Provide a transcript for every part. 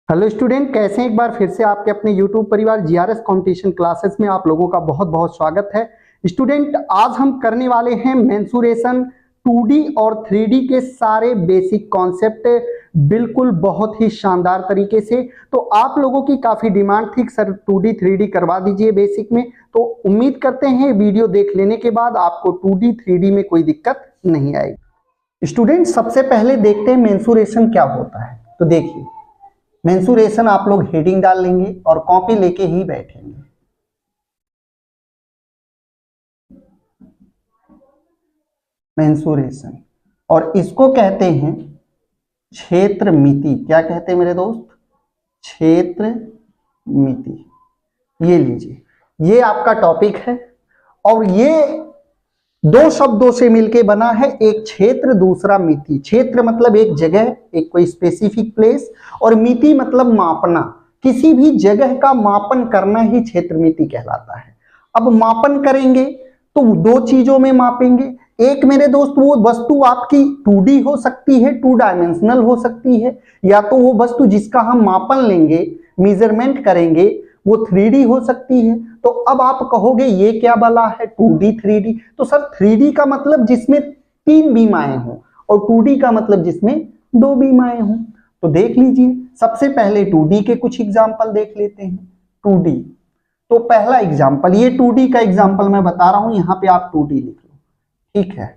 Hello student, कैसे हैं? एक बार फिर से आपके अपने यूट्यूब परिवार जीआरएस कंपटीशन क्लासेस में आप लोगों का बहुत बहुत स्वागत है। स्टूडेंट, आज हम करने वाले हैं मेंसुरेशन 2D और 3D के सारे बेसिक कॉन्सेप्ट बिल्कुल बहुत ही शानदार तरीके से। तो आप लोगों की काफी डिमांड थी कि सर 2D 3D करवा दीजिए बेसिक में, तो उम्मीद करते हैं वीडियो देख लेने के बाद आपको 2D 3D में कोई दिक्कत नहीं आएगी। स्टूडेंट, सबसे पहले देखते हैं मेंसुरेशन क्या होता है। तो देखिए, मेंसुरेशन आप लोग हेडिंग डाल लेंगे और कॉपी लेके ही बैठेंगे। मेंसुरेशन, और इसको कहते हैं क्षेत्र मिति। क्या कहते हैं मेरे दोस्त? क्षेत्र मिति। ये लीजिए, ये आपका टॉपिक है और ये दो शब्दों से मिलके बना है, एक क्षेत्र दूसरा मिति। क्षेत्र मतलब एक जगह, एक कोई स्पेसिफिक प्लेस, और मिति मतलब मापना। किसी भी जगह का मापन करना ही क्षेत्र मिति कहलाता है। अब मापन करेंगे तो दो चीजों में मापेंगे। एक मेरे दोस्त, वो वस्तु आपकी 2D हो सकती है, 2 डायमेंशनल हो सकती है, या तो वो वस्तु जिसका हम मापन लेंगे, मेजरमेंट करेंगे, वो 3D हो सकती है। तो अब आप कहोगे ये क्या बला है 2D 3D? तो सर 3D का मतलब जिसमें 3 बीमाएं हों और 2D का मतलब जिसमें 2 बीमाएं हों। तो देख लीजिए, सबसे पहले 2D के कुछ एग्जाम्पल देख लेते हैं। 2D, तो पहला एग्जाम्पल, ये 2D का एग्जाम्पल मैं बता रहा हूं, यहां पे आप 2D लिख लो, ठीक है।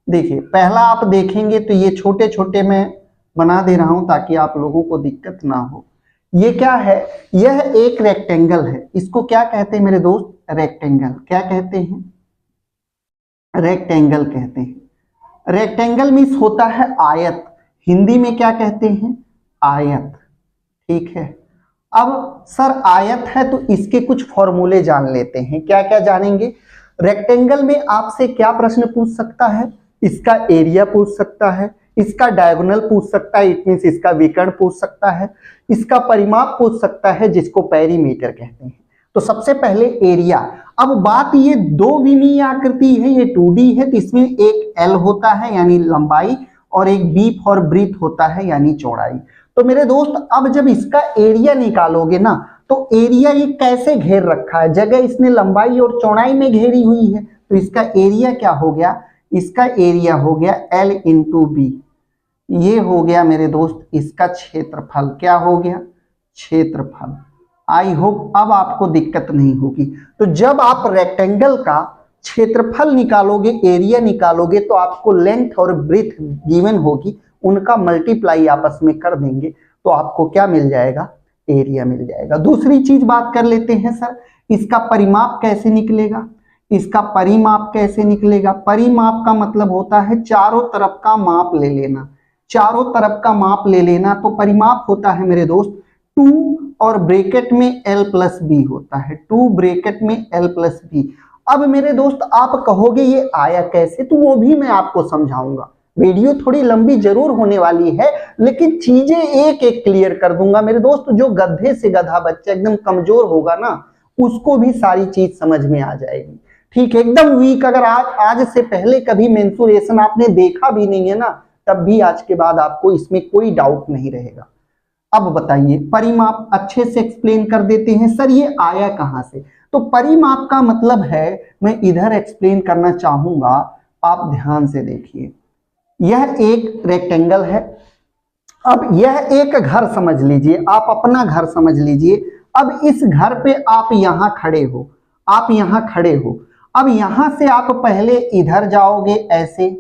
देखिए, पहला आप देखेंगे तो ये छोटे छोटे मैं बना दे रहा हूं ताकि आप लोगों को दिक्कत ना हो। ये क्या है? यह एक रेक्टेंगल है। इसको क्या कहते हैं मेरे दोस्त? रेक्टेंगल। क्या कहते हैं? रेक्टेंगल कहते हैं। रेक्टेंगल मीन्स होता है आयत। हिंदी में क्या कहते हैं? आयत, ठीक है। अब सर आयत है तो इसके कुछ फॉर्मूले जान लेते हैं। क्या क्या जानेंगे? रेक्टेंगल में आपसे क्या प्रश्न पूछ सकता है? इसका एरिया पूछ सकता है, इसका डायगोनल पूछ सकता है, इट मींस इसका विकर्ण पूछ सकता है, इसका परिमाप पूछ सकता है जिसको पेरीमीटर कहते हैं। तो सबसे पहले एरिया। अब बात, ये 2 विमीय आकृति है, ये 2D है, तो इसमें एक L होता है यानी लंबाई, और एक B फॉर ब्रीथ होता है यानी चौड़ाई। तो मेरे दोस्त, अब जब इसका एरिया निकालोगे ना, तो एरिया ये कैसे घेर रखा है? जगह इसने लंबाई और चौड़ाई में घेरी हुई है, तो इसका एरिया क्या हो गया? इसका एरिया हो गया L इंटू B। ये हो गया मेरे दोस्त इसका क्षेत्रफल। क्या हो गया? क्षेत्रफल। आई होप अब आपको दिक्कत नहीं होगी। तो जब आप रेक्टेंगल का क्षेत्रफल निकालोगे, एरिया निकालोगे, तो आपको लेंथ और ब्रेथ गिवन होगी, उनका मल्टीप्लाई आपस में कर देंगे तो आपको क्या मिल जाएगा? एरिया मिल जाएगा। दूसरी चीज बात कर लेते हैं, सर इसका परिमाप कैसे निकलेगा? इसका परिमाप कैसे निकलेगा? परिमाप का मतलब होता है चारों तरफ का माप ले लेना। चारों तरफ का माप ले लेना, तो परिमाप होता है मेरे दोस्त 2 और ब्रैकेट में L प्लस B होता है। 2 ब्रैकेट में L प्लस B। अब मेरे दोस्त आप कहोगे ये आया कैसे? तो वो भी मैं आपको समझाऊंगा। वीडियो थोड़ी लंबी जरूर होने वाली है, लेकिन चीजें एक एक क्लियर कर दूंगा मेरे दोस्त। जो गधे से गधा बच्चा एकदम कमजोर होगा ना, उसको भी सारी चीज समझ में आ जाएगी, ठीक है। एकदम वीक, अगर आज से पहले कभी मेंसुरेशन आपने देखा भी नहीं है ना, तब भी आज के बाद आपको इसमें कोई डाउट नहीं रहेगा। अब बताइए, परिमाप अच्छे से एक्सप्लेन कर देते हैं। सर ये आया कहां से? तो परिमाप का मतलब है, मैं इधर एक्सप्लेन करना चाहूंगा, आप ध्यान से देखिए। यह एक रेक्टेंगल है। अब यह एक घर समझ लीजिए, आप अपना घर समझ लीजिए। अब इस घर पे आप यहां खड़े हो, आप यहां खड़े हो। अब यहां से आप पहले इधर जाओगे ऐसे,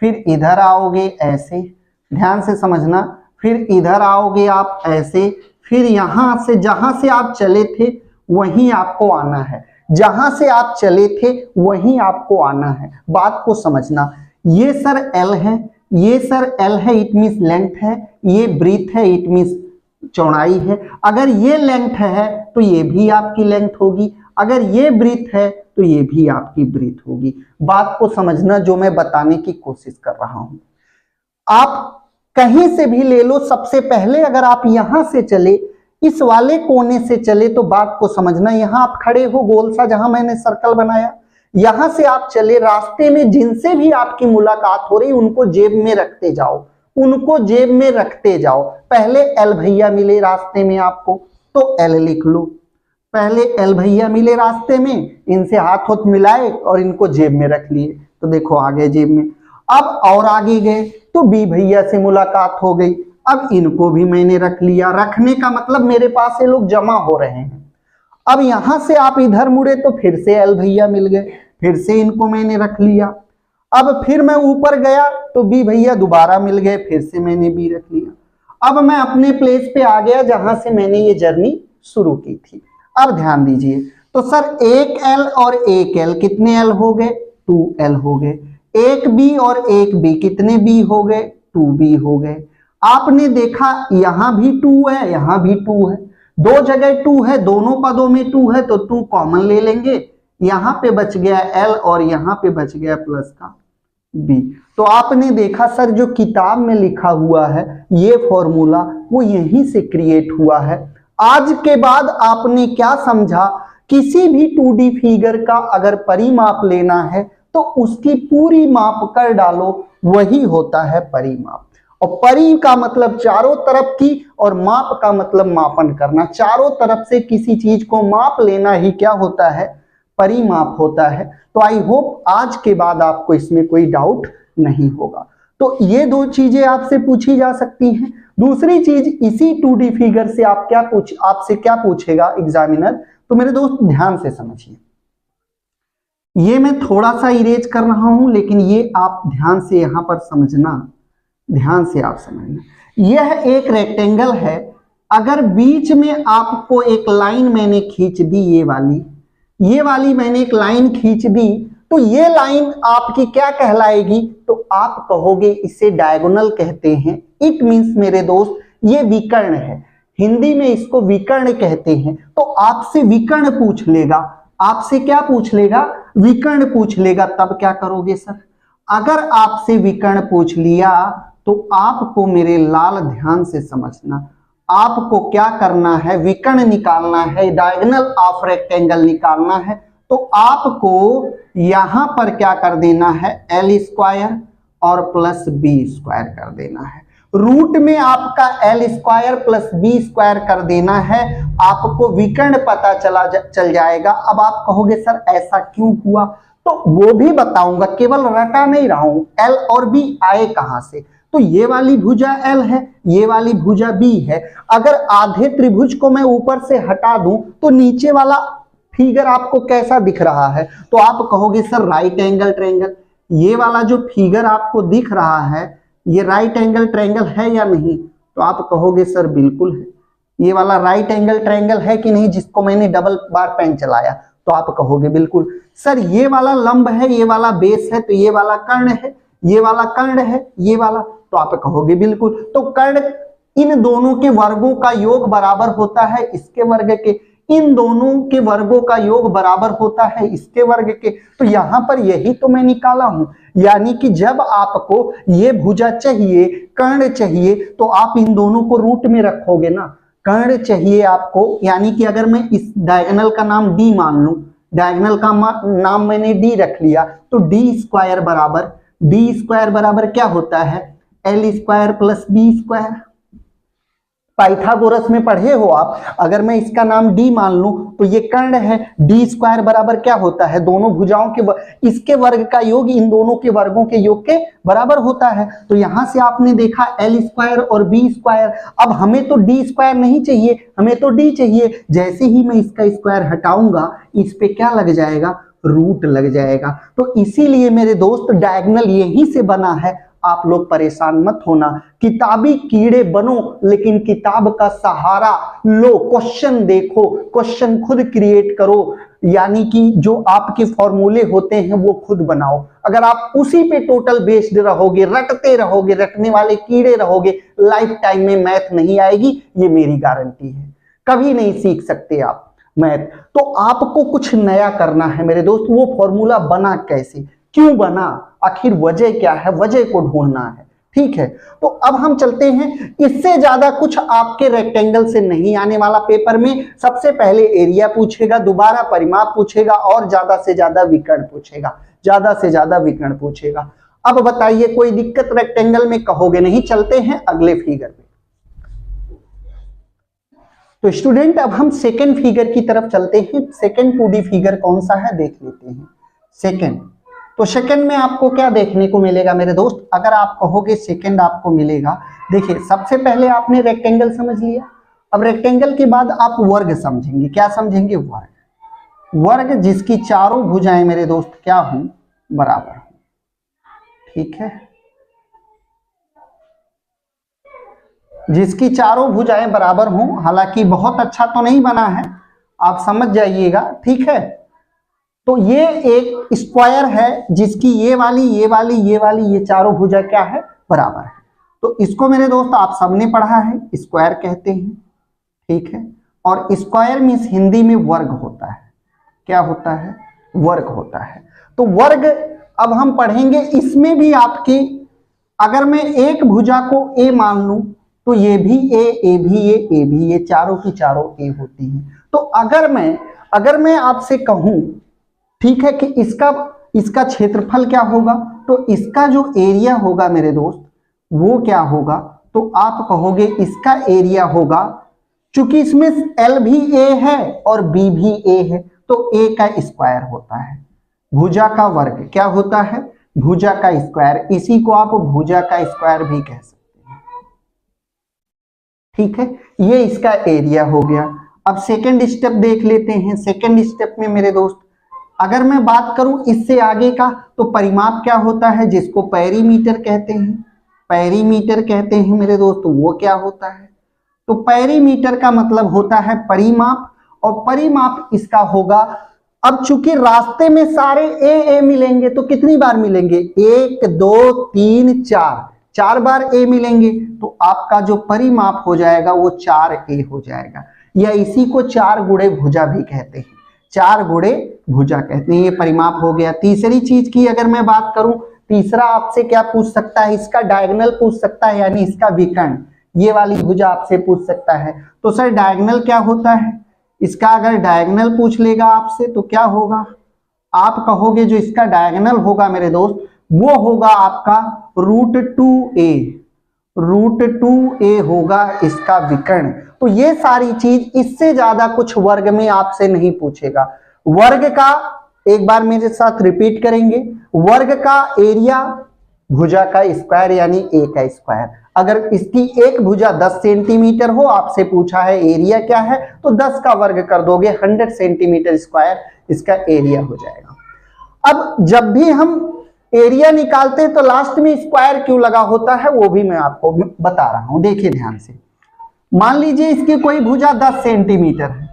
फिर इधर आओगे ऐसे, ध्यान से समझना, फिर इधर आओगे आप ऐसे, फिर यहां से जहां से आप चले थे वहीं आपको आना है। जहां से आप चले थे वहीं आपको आना है। बात को समझना। ये सर L है, ये सर L है, इट मींस लेंथ है। ये ब्रीथ है, इट मींस चौड़ाई है। अगर ये लेंथ है तो ये भी आपकी लेंथ होगी, अगर ये ब्रीथ है तो ये भी आपकी ब्रीथ होगी। बात को समझना जो मैं बताने की कोशिश कर रहा हूं। आप कहीं से भी ले लो, सबसे पहले अगर आप यहां से चले, इस वाले कोने से चले, तो बात को समझना, यहां आप खड़े हो गोल सा जहां मैंने सर्कल बनाया, यहां से आप चले, रास्ते में जिनसे भी आपकी मुलाकात हो रही उनको जेब में रखते जाओ, उनको जेब में रखते जाओ। पहले एल भैया मिले रास्ते में आपको, तो एल लिख लो। पहले एल भैया मिले रास्ते में, इनसे हाथ हाथ मिलाए और इनको जेब में रख लिए, तो देखो आ गए जेब में। अब और आगे गए तो बी भैया से मुलाकात हो गई, अब इनको भी मैंने रख लिया। रखने का मतलब मेरे पास ये लोग जमा हो रहे हैं। अब यहां से आप इधर मुड़े तो फिर से एल भैया मिल गए, फिर से इनको मैंने रख लिया। अब फिर मैं ऊपर गया तो बी भैया दोबारा मिल गए, फिर से मैंने बी रख लिया। अब मैं अपने प्लेस पे आ गया जहां से मैंने ये जर्नी शुरू की थी। अब ध्यान दीजिए, तो सर एक एल और एक एल कितने एल हो गए? 2L हो गए। एक बी और एक बी कितने बी हो गए? 2B हो गए। आपने देखा यहां भी 2 है, यहां भी 2 है, दो जगह 2 है, दोनों पदों में 2 है, तो 2 कॉमन ले लेंगे। यहां पे बच गया L और यहां पे बच गया प्लस का B। तो आपने देखा सर जो किताब में लिखा हुआ है ये फॉर्मूला वो यहीं से क्रिएट हुआ है। आज के बाद आपने क्या समझा? किसी भी 2D फिगर का अगर परिमाप लेना है तो उसकी पूरी माप कर डालो, वही होता है परिमाप। और परि का मतलब चारों तरफ की और माप का मतलब मापन करना। चारों तरफ से किसी चीज को माप लेना ही क्या होता है? परिमाप होता है। तो आई होप आज के बाद आपको इसमें कोई डाउट नहीं होगा। तो ये दो चीजें आपसे पूछी जा सकती हैं। दूसरी चीज इसी 2D फिगर से आपसे क्या पूछेगा एग्जामिनर, तो मेरे दोस्त ध्यान से समझिए। ये मैं थोड़ा सा इरेज कर रहा हूं, लेकिन ये आप ध्यान से यहां पर समझना, ध्यान से आप समझना। यह एक रेक्टेंगल है, अगर बीच में आपको एक लाइन मैंने खींच दी, ये वाली मैंने एक लाइन खींच दी, तो ये लाइन आपकी क्या कहलाएगी? तो आप कहोगे इसे डायगोनल कहते हैं। इट मींस मेरे दोस्त ये विकर्ण है, हिंदी में इसको विकर्ण कहते हैं। तो आपसे विकर्ण पूछ लेगा, आपसे क्या पूछ लेगा? विकर्ण पूछ लेगा। तब क्या करोगे सर? अगर आपसे विकर्ण पूछ लिया तो आपको मेरे लाल ध्यान से समझना, आपको क्या करना है? विकर्ण निकालना है, डायगोनल ऑफ रेक्टेंगल निकालना है। तो आपको यहां पर क्या कर देना है? एल स्क्वायर और प्लस बी स्क्वायर कर देना है। रूट में आपका L square plus B square कर देना है, आपको विकर्ण पता चल जाएगा। अब आप कहोगे सर ऐसा क्यों हुआ? तो वो भी बताऊंगा, केवल रटा नहीं रहा हूं। एल और बी आए कहां से? तो ये वाली भुजा एल है, ये वाली भुजा बी है। अगर आधे त्रिभुज को मैं ऊपर से हटा दूं तो नीचे वाला फिगर आपको कैसा दिख रहा है? तो आप कहोगे सर राइट एंगल ट्रायंगल। ये वाला जो फिगर आपको दिख रहा है ये राइट एंगल ट्रायंगल है या नहीं? तो आप कहोगे सर बिल्कुल है। ये वाला राइट एंगल ट्रायंगल है कि नहीं, जिसको मैंने डबल बार पेन चलाया? तो आप कहोगे बिल्कुल। सर ये वाला लंब है, ये वाला बेस है, तो ये वाला कर्ण है, ये वाला कर्ण है, ये वाला, तो आप कहोगे बिल्कुल। तो कर्ण इन दोनों के वर्गों का योग बराबर होता है इसके वर्ग के, इन दोनों के वर्गों का योग बराबर होता है इसके वर्ग के। तो यहां पर यही तो मैं निकाला हूं, यानी कि जब आपको ये भुजा चाहिए, कर्ण चाहिए, तो आप इन दोनों को रूट में रखोगे ना। कर्ण चाहिए आपको, यानी कि अगर मैं इस डायगोनल का नाम डी मान लूं, डायगोनल का नाम मैंने डी रख लिया, तो डी स्क्वायर बराबर क्या होता है? L square plus B square. Pythagoras में पढ़े हो आप। अगर मैं इसका नाम डी मान लूं तो ये कर्ण है, डी स्क्वायर बराबर क्या होता है? दोनों भुजाओं के इसके वर्ग का योग इन दोनों के वर्गों के योग के बराबर होता है। तो यहां से आपने देखा एल स्क्वायर और बी स्क्वायर। अब हमें तो डी स्क्वायर नहीं चाहिए, हमें तो डी चाहिए। जैसे ही मैं इसका स्क्वायर हटाऊंगा इस पे क्या लग जाएगा? रूट लग जाएगा। तो इसीलिए मेरे दोस्त डायगोनल यहीं से बना है। आप लोग परेशान मत होना, किताबी कीड़े बनो लेकिन किताब का सहारा लो। क्वेश्चन देखो, क्वेश्चन खुद क्रिएट करो, यानी कि जो आपके फॉर्मूले होते हैं वो खुद बनाओ। अगर आप उसी पे टोटल बेस्ड रहोगे, रटते रहोगे, रटने वाले कीड़े रहोगे, लाइफ टाइम में मैथ नहीं आएगी, ये मेरी गारंटी है। कभी नहीं सीख सकते आप मैथ। तो आपको कुछ नया करना है मेरे दोस्त। वो फॉर्मूला बना कैसे, क्यों बना, आखिर वजह क्या है, वजह को ढूंढना है। ठीक है, तो अब हम चलते हैं। इससे ज्यादा कुछ आपके रेक्टेंगल से नहीं आने वाला पेपर में। सबसे पहले एरिया पूछेगा, दोबारा परिमाप पूछेगा और ज्यादा से ज्यादा विकर्ण पूछेगा, ज्यादा से ज्यादा विकर्ण पूछेगा। अब बताइए कोई दिक्कत रेक्टेंगल में कहोगे नहीं। चलते हैं अगले फिगर पे। तो स्टूडेंट अब हम सेकेंड फिगर की तरफ चलते हैं। सेकेंड 2D फिगर कौन सा है देख लेते हैं। सेकेंड, तो सेकेंड में आपको क्या देखने को मिलेगा मेरे दोस्त? अगर आप कहोगे सेकेंड आपको मिलेगा, देखिए सबसे पहले आपने रेक्टेंगल समझ लिया। अब रेक्टेंगल के बाद आप वर्ग समझेंगे। क्या समझेंगे? वर्ग। वर्ग जिसकी चारों भुजाएं मेरे दोस्त क्या हों? बराबर हों। ठीक है, जिसकी चारों भुजाएं बराबर हों। हालांकि बहुत अच्छा तो नहीं बना है, आप समझ जाइएगा। ठीक है, तो ये एक स्क्वायर है जिसकी ये वाली ये वाली ये वाली ये चारों भुजा क्या है? बराबर है। तो इसको मेरे दोस्त आप सबने पढ़ा है, स्क्वायर कहते हैं। ठीक है, और स्क्वायर मीन्स हिंदी में वर्ग होता है। क्या होता है? वर्ग होता है। तो वर्ग अब हम पढ़ेंगे। इसमें भी आपकी, अगर मैं एक भुजा को ए मान लूं तो ये भी ए भी ए भी ये चारों की चारों ए होती हैं। तो अगर मैं आपसे कहूं, ठीक है, कि इसका क्षेत्रफल क्या होगा, तो इसका जो एरिया होगा मेरे दोस्त वो क्या होगा? तो आप कहोगे इसका एरिया होगा, चूंकि इसमें एल भी ए है और बी भी ए है, तो ए का स्क्वायर होता है। भुजा का वर्ग क्या होता है? भुजा का स्क्वायर। इसी को आप भुजा का स्क्वायर भी कह सकते हैं। ठीक है, ये इसका एरिया हो गया। अब सेकंड स्टेप देख लेते हैं। सेकंड स्टेप में मेरे दोस्त अगर मैं बात करूं इससे आगे का, तो परिमाप क्या होता है? जिसको पेरीमीटर कहते हैं। पेरीमीटर कहते हैं मेरे दोस्त, वो क्या होता है? तो पेरीमीटर का मतलब होता है परिमाप, और परिमाप इसका होगा। अब चूंकि रास्ते में सारे ए मिलेंगे, तो कितनी बार मिलेंगे? 1 2 3 4, 4 बार ए मिलेंगे, तो आपका जो परिमाप हो जाएगा वो 4a हो जाएगा। या इसी को 4 गुणे भुजा भी कहते हैं। 4 गुणे भुजा कहते हैं। ये परिमाप हो गया। तीसरी चीज की अगर मैं बात करूं, तीसरा आपसे क्या पूछ सकता है? इसका डायगोनल पूछ सकता है, यानी इसका विकर्ण। ये वाली भुजा आपसे पूछ सकता है। तो सर डायगोनल क्या होता है? इसका अगर डायगोनल पूछ लेगा आपसे तो क्या होगा? आप कहोगे जो इसका डायगोनल होगा मेरे दोस्त वो होगा आपका √2a। √2a होगा इसका विकर्ण। तो ये सारी चीज, इससे ज्यादा कुछ वर्ग में आपसे नहीं पूछेगा। वर्ग का एक बार मेरे साथ रिपीट करेंगे। वर्ग का एरिया भुजा का स्क्वायर यानी ए का स्क्वायर। अगर इसकी एक भुजा 10 सेंटीमीटर हो, आपसे पूछा है एरिया क्या है, तो 10 का वर्ग कर दोगे, 100 सेंटीमीटर स्क्वायर इसका एरिया हो जाएगा। अब जब भी हम एरिया निकालते हैं तो लास्ट में स्क्वायर क्यों लगा होता है वो भी मैं आपको बता रहा हूं। देखिए ध्यान से, मान लीजिए इसकी कोई भुजा 10 सेंटीमीटर है,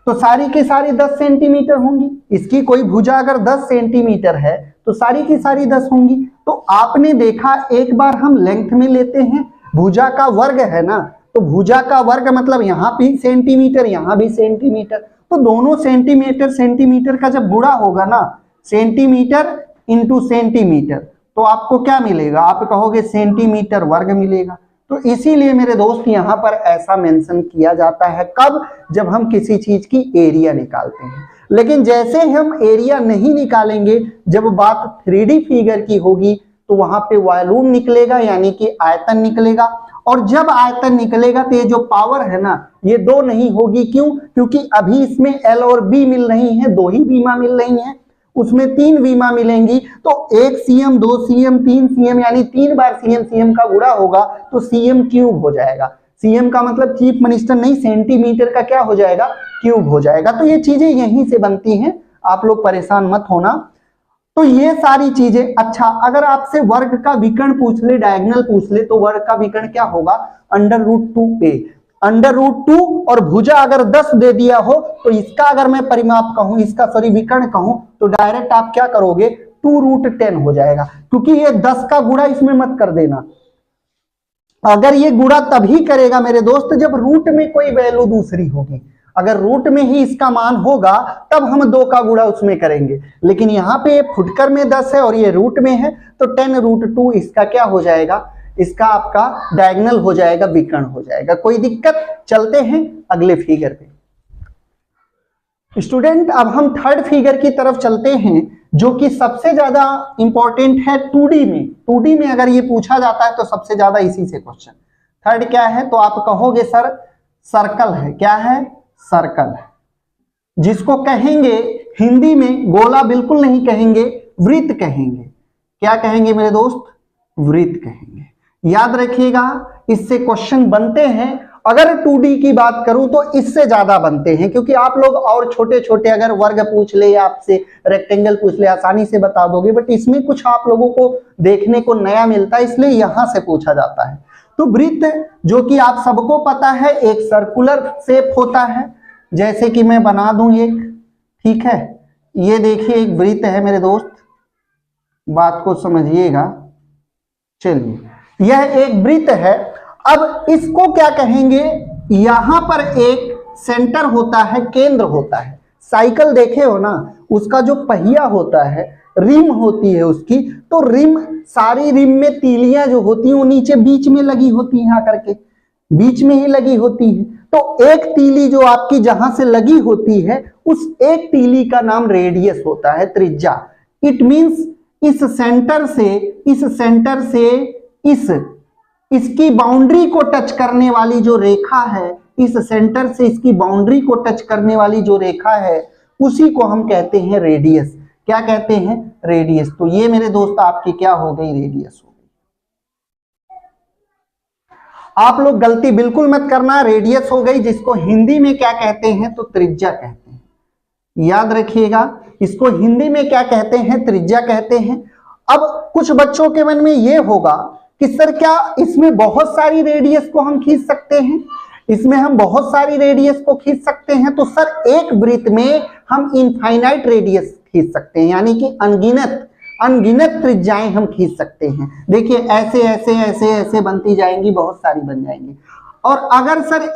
तो सारी की सारी 10 सेंटीमीटर होंगी। इसकी कोई भुजा अगर 10 सेंटीमीटर है तो सारी की सारी 10 होंगी। तो आपने देखा, एक बार हम लेंथ में लेते हैं, भुजा का वर्ग है ना, तो भुजा का वर्ग मतलब यहाँ भी सेंटीमीटर यहाँ भी सेंटीमीटर, तो दोनों सेंटीमीटर सेंटीमीटर का जब गुणा होगा ना, सेंटीमीटर इंटू सेंटीमीटर, तो आपको क्या मिलेगा? आप कहोगे सेंटीमीटर वर्ग मिलेगा। तो इसीलिए मेरे दोस्त यहाँ पर ऐसा मेंशन किया जाता है। कब? जब हम किसी चीज की एरिया निकालते हैं। लेकिन जैसे हम एरिया नहीं निकालेंगे, जब बात 3D फिगर की होगी तो वहां पे वॉल्यूम निकलेगा, यानी कि आयतन निकलेगा। और जब आयतन निकलेगा तो ये जो पावर है ना, ये 2 नहीं होगी। क्यों? क्योंकि अभी इसमें L और B मिल रही है, 2 ही बीमा मिल रही है, उसमें 3 बीमा मिलेंगी। तो 1 cm 2 cm 3 cm यानी 3 बार cm का गुणा होगा तो cm क्यूब हो जाएगा। cm का मतलब चीफ मिनिस्टर नहीं, सेंटीमीटर का क्या हो जाएगा? क्यूब हो जाएगा। तो ये चीजें यहीं से बनती हैं, आप लोग परेशान मत होना। तो ये सारी चीजें। अच्छा, अगर आपसे वर्ग का विकर्ण पूछ ले, डायगोनल पूछ ले, तो वर्ग का विकर्ण क्या होगा? √2a। √2 और भुजा अगर 10 दे दिया हो तो इसका अगर मैं परिमाप कहूं, इसका सॉरी विकर्ण कहूं, तो डायरेक्ट आप क्या करोगे? 2√10 हो जाएगा। क्योंकि ये 10 का गुणा इसमें मत कर देना। अगर ये गुणा तभी करेगा मेरे दोस्त जब रूट में कोई वैल्यू दूसरी होगी। अगर रूट में ही इसका मान होगा तब हम 2 का गुणा उसमें करेंगे। लेकिन यहाँ पे फुटकर में 10 है और ये रूट में है, तो 10√2 इसका क्या हो जाएगा? इसका आपका डायगोनल हो जाएगा, विकर्ण हो जाएगा। कोई दिक्कत? चलते हैं अगले फिगर पे। स्टूडेंट अब हम थर्ड फिगर की तरफ चलते हैं। जो कि सबसे ज्यादा इंपॉर्टेंट है 2D में। 2D में अगर ये पूछा जाता है तो सबसे ज्यादा इसी से क्वेश्चन। थर्ड क्या है, तो आप कहोगे सर सर्कल है। क्या है? सर्कल है, जिसको कहेंगे हिंदी में गोला बिल्कुल नहीं कहेंगे, वृत्त कहेंगे। क्या कहेंगे मेरे दोस्त? वृत्त कहेंगे। याद रखिएगा, इससे क्वेश्चन बनते हैं। अगर 2D की बात करूं तो इससे ज्यादा बनते हैं, क्योंकि आप लोग और छोटे छोटे अगर वर्ग पूछ ले या आपसे रेक्टेंगल पूछ ले आसानी से बता दोगे, बट इसमें कुछ आप लोगों को देखने को नया मिलता है, इसलिए यहां से पूछा जाता है। तो वृत्त जो कि आप सबको पता है एक सर्कुलर शेप होता है, जैसे कि मैं बना दूं एक, ठीक है। ये देखिए एक वृत्त है मेरे दोस्त, बात को समझिएगा। चलिए यह एक वृत्त है। अब इसको क्या कहेंगे, यहां पर एक सेंटर होता है, केंद्र होता है। साइकिल देखे हो ना, उसका जो पहिया होता है, रिम होती है उसकी, तो रिम, सारी रिम में तीलियां जो होती हैं वो नीचे बीच में लगी होती हैं, आकर के बीच में ही लगी होती है। तो एक तीली जो आपकी जहां से लगी होती है, उस एक तीली का नाम रेडियस होता है, त्रिज्या। इट मींस इस सेंटर से इसकी बाउंड्री को टच करने वाली जो रेखा है, इस सेंटर से इसकी बाउंड्री को टच करने वाली जो रेखा है, उसी को हम कहते हैं रेडियस। क्या कहते हैं? रेडियस। तो ये मेरे दोस्त आपकी क्या हो गई? रेडियस हो गई। आप लोग गलती बिल्कुल मत करना, रेडियस हो गई, जिसको हिंदी में क्या कहते हैं? तो त्रिज्या कहते हैं। याद रखिएगा, इसको हिंदी में क्या कहते हैं? त्रिज्या कहते हैं। अब कुछ बच्चों के मन में ये होगा कि सर क्या इसमें बहुत सारी रेडियस को हम खींच सकते हैं? इसमें हम बहुत सारी रेडियस को खींच सकते हैं। तो सर एक वृत्त में हम इनफाइनाइट रेडियस खींच सकते हैं, यानी कि अनगिनत त्रिज्याएं हम खींच सकते हैं। देखिए ऐसे ऐसे ऐसे ऐसे बनती जाएंगी, बहुत सारी बन जाएंगी। और अगर सर